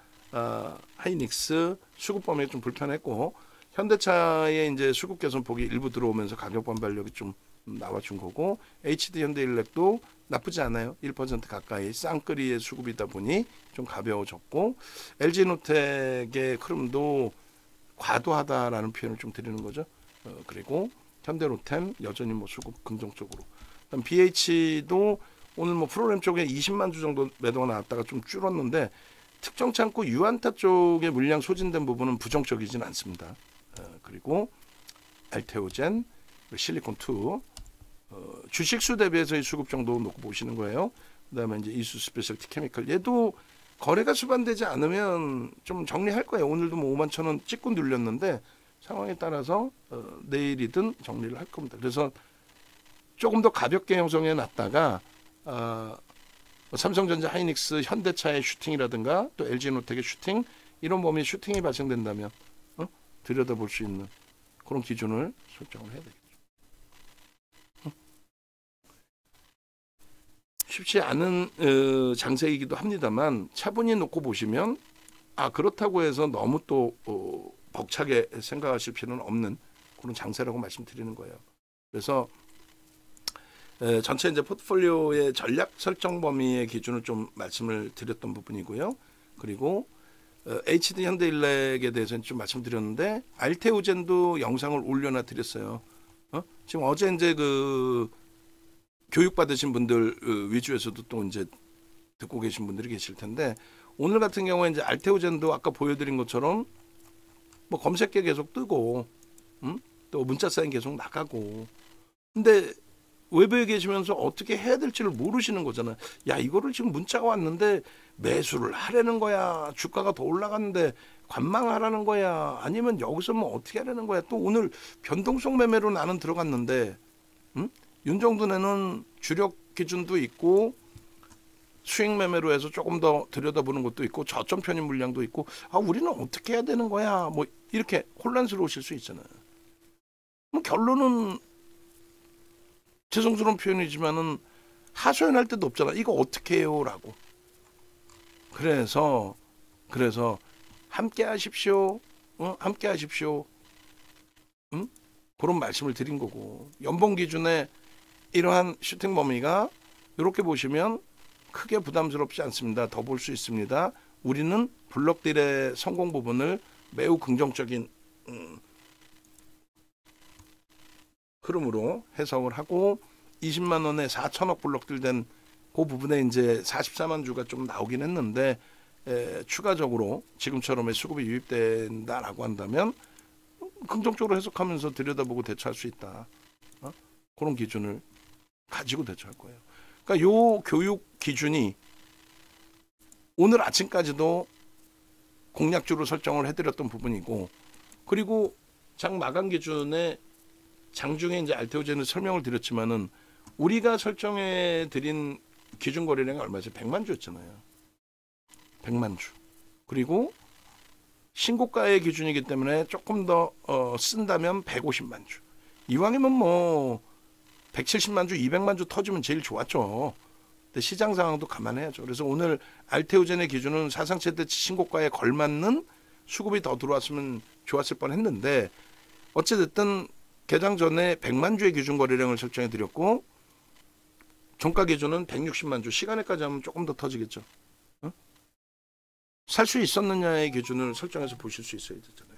하이닉스 수급범위 좀 불편했고, 현대차의 이제 수급 개선폭이 일부 들어오면서 가격 반발력이 좀 나와준 거고, HD 현대일렉도 나쁘지 않아요. 1% 가까이 쌍끌이의 수급이다 보니 좀 가벼워졌고, LG노텍의 흐름도 과도하다라는 표현을 좀 드리는 거죠. 그리고 현대로템 여전히 뭐 수급 긍정적으로. 그다음 BH도 오늘 뭐 프로그램 쪽에 20만 주 정도 매도가 나왔다가 좀 줄었는데, 특정 창구 유안타 쪽에 물량 소진된 부분은 부정적이진 않습니다. 그리고 알테오젠, 실리콘2, 주식수 대비해서의 수급 정도 놓고 보시는 거예요. 그다음에 이제 이수 스페셜티 케미칼, 얘도 거래가 수반되지 않으면 좀 정리할 거예요. 오늘도 뭐 51,000원 찍고 눌렸는데 상황에 따라서 내일이든 정리를 할 겁니다. 그래서 조금 더 가볍게 형성해 놨다가 삼성전자, 하이닉스, 현대차의 슈팅이라든가 또 LG노텍의 슈팅, 이런 범위의 슈팅이 발생된다면 들여다볼 수 있는 그런 기준을 설정을 해야 되겠죠. 쉽지 않은 장세이기도 합니다만, 차분히 놓고 보시면 그렇다고 해서 너무 또 벅차게 생각하실 필요는 없는 그런 장세라고 말씀드리는 거예요. 그래서 전체 이제 포트폴리오의 전략 설정 범위의 기준을 좀 말씀을 드렸던 부분이고요. 그리고 HD 현대일렉에 대해서는 좀 말씀드렸는데, 알테오젠도 영상을 올려놔 드렸어요. 지금 어제 이제 그 교육 받으신 분들 위주에서도 또 이제 듣고 계신 분들이 계실 텐데, 오늘 같은 경우에 이제 알테오젠도 아까 보여드린 것처럼 뭐 검색계 계속 뜨고, 또 문자 사인 계속 나가고, 근데 외부에 계시면서 어떻게 해야 될지를 모르시는 거잖아요. 야, 이거를 지금 문자가 왔는데 매수를 하라는 거야, 주가가 더 올라갔는데 관망하라는 거야, 아니면 여기서 뭐 어떻게 하라는 거야. 또 오늘 변동성 매매로 나는 들어갔는데, 윤정둔에는 주력 기준도 있고 수익 매매로 해서 조금 더 들여다보는 것도 있고 저점 편입 물량도 있고, 우리는 어떻게 해야 되는 거야, 뭐 이렇게 혼란스러우실 수 있잖아요. 뭐 결론은 죄송스러운 표현이지만은 하소연할 데도 없잖아. 이거 어떻게 해요라고. 그래서 함께 하십시오. 함께 하십시오. 그런 말씀을 드린 거고, 연봉 기준에 이러한 슈팅 범위가 이렇게 보시면 크게 부담스럽지 않습니다. 더 볼 수 있습니다. 우리는 블록딜의 성공 부분을 매우 긍정적인 흐름으로 해석을 하고, 20만 원에 4천억 블록딜 된 그 부분에 이제 44만 주가 좀 나오긴 했는데, 추가적으로 지금처럼의 수급이 유입된다라고 한다면 긍정적으로 해석하면서 들여다보고 대처할 수 있다. 그런 기준을 가지고 대처할 거예요. 그러니까 요 교육 기준이 오늘 아침까지도 공략주로 설정을 해드렸던 부분이고, 그리고 장 마감 기준에 장중에 이제 알테오젠을 설명을 드렸지만은 우리가 설정해 드린 기준 거래량이 얼마죠? 100만 주였잖아요. 100만 주. 그리고 신고가의 기준이기 때문에 조금 더 쓴다면 150만 주. 이왕이면 뭐 170만 주, 200만 주 터지면 제일 좋았죠. 근데 시장 상황도 감안해야죠. 그래서 오늘 알테오젠의 기준은 사상 최대치 신고가에 걸맞는 수급이 더 들어왔으면 좋았을 뻔했는데 어찌됐든 개장 전에 100만 주의 기준 거래량을 설정해 드렸고 종가 기준은 160만 주. 시간에까지 하면 조금 더 터지겠죠. 어? 살 수 있었느냐의 기준을 설정해서 보실 수 있어야 되잖아요.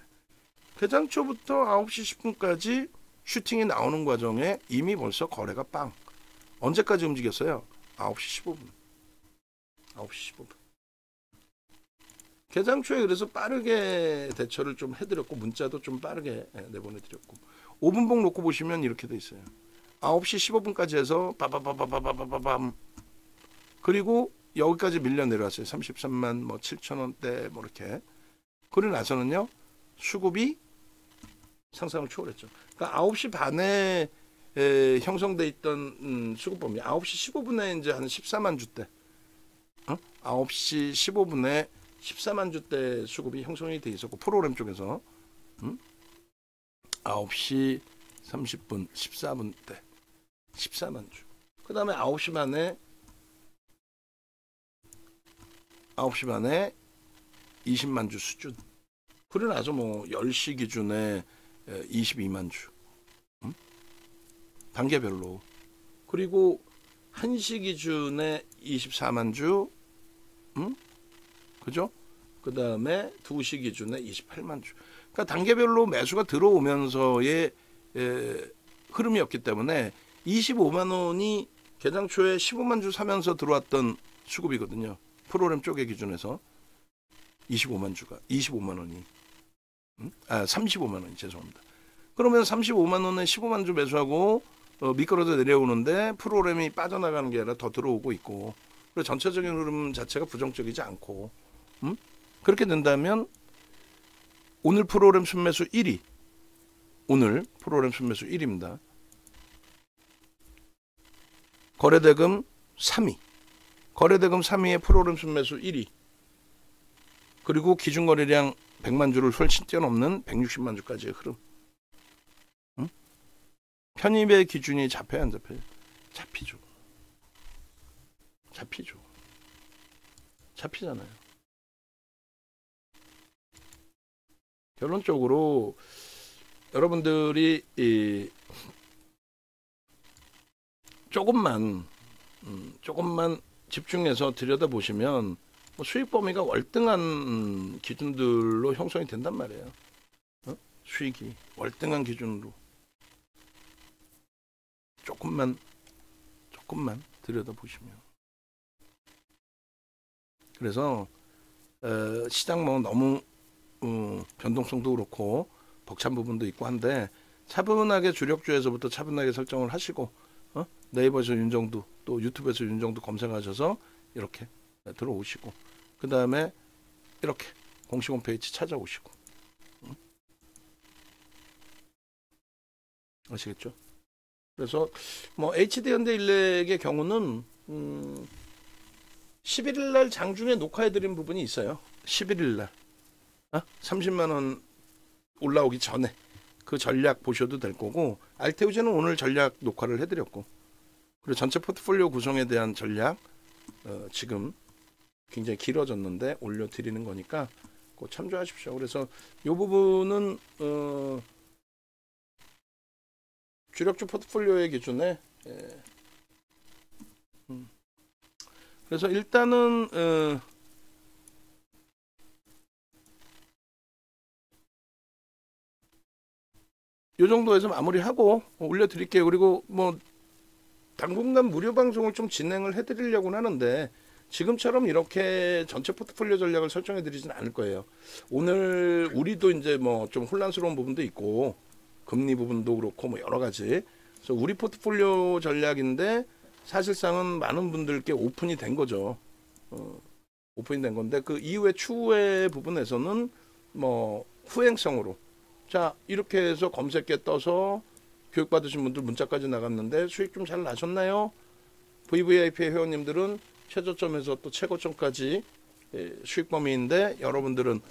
개장 초부터 9시 10분까지 슈팅이 나오는 과정에 이미 벌써 거래가 빵. 언제까지 움직였어요? 9시 15분. 9시 15분. 개장 초에 그래서 빠르게 대처를 좀 해드렸고 문자도 좀 빠르게 내보내드렸고 5분봉 놓고 보시면 이렇게 돼 있어요. 9시 15분까지 해서 빠바바바바바바밤 그리고 여기까지 밀려 내려왔어요. 33만 뭐 7천 원대 뭐 이렇게. 그러고 나서는요 수급이 상상을 초월했죠. 그러니까 9시 반에 형성돼 있던 수급 범위 9시 15분에 이제 한 14만 주대 9시 15분에 14만 주대 수급이 형성이 돼 있었고 프로그램 쪽에서 9시 30분 14분 때 14만 주. 그 다음에 9시 반에 20만 주 수준. 그러고 나서 뭐 10시 기준에 22만 주. 단계별로. 그리고 1시 기준에 24만 주. 그죠? 그 다음에 2시 기준에 28만 주. 그러니까 단계별로 매수가 들어오면서의 흐름이었기 때문에 25만 원이 개장 초에 15만 주 사면서 들어왔던 수급이거든요. 프로그램 쪽의 기준에서 25만 원이 35만 원이 죄송합니다. 그러면 35만 원에 15만 주 매수하고 미끄러져 내려오는데 프로그램이 빠져나가는 게 아니라 더 들어오고 있고 그리고 전체적인 흐름 자체가 부정적이지 않고 그렇게 된다면 오늘 프로그램 순매수 1위 오늘 프로그램 순매수 1위입니다. 거래대금 3위 거래대금 3위에 프로그램 순매수 1위 그리고 기준거래량 100만 주를 훨씬 뛰어넘는 160만 주까지의 흐름. 편입의 기준이 잡혀야 안 잡혀요? 잡히죠. 잡히잖아요. 결론적으로 여러분들이 조금만 집중해서 들여다보시면 수익 범위가 월등한 기준들로 형성이 된단 말이에요. 수익이 월등한 기준으로 조금만 들여다보시면. 그래서 시장 뭐 너무 변동성도 그렇고 벅찬 부분도 있고 한데 차분하게 주력주에서부터 차분하게 설정을 하시고 네이버에서 윤정두 또 유튜브에서 윤정두 검색하셔서 이렇게 들어오시고 그 다음에 이렇게 공식 홈페이지 찾아오시고 아시겠죠? 그래서 뭐 HD현대일렉의 경우는 11일 날 장중에 녹화해드린 부분이 있어요. 11일 날 30만 원 올라오기 전에 그 전략 보셔도 될 거고 알테오젠은 오늘 전략 녹화를 해드렸고 그리고 전체 포트폴리오 구성에 대한 전략 지금 굉장히 길어졌는데 올려드리는 거니까 꼭 참조하십시오. 그래서 이 부분은 주력주 포트폴리오의 기준에 그래서 일단은 이 정도에서 마무리하고 올려드릴게요. 그리고 뭐 당분간 무료 방송을 좀 진행을 해드리려고는 하는데 지금처럼 이렇게 전체 포트폴리오 전략을 설정해 드리진 않을 거예요. 오늘 우리도 이제 뭐 좀 혼란스러운 부분도 있고 금리 부분도 그렇고 뭐 여러 가지. 그래서 우리 포트폴리오 전략인데 사실상은 많은 분들께 오픈이 된 거죠. 오픈이 된 건데 그 이후에 추후의 부분에서는 뭐 후행성으로 자 이렇게 해서 검색에 떠서 교육받으신 분들 문자까지 나갔는데 수익 좀 잘 나셨나요? VVIP 회원님들은 최저점에서 또 최고점까지 수익 범위인데 여러분들은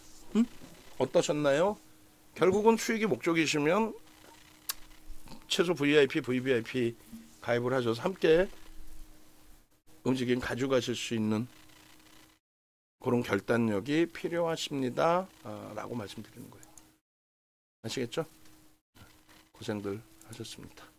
어떠셨나요? 결국은 수익이 목적이시면 최소 VVIP 가입을 하셔서 함께 움직임 가져가실 수 있는 그런 결단력이 필요하십니다. 라고 말씀드리는 거예요. 아시겠죠? 고생들 하셨습니다.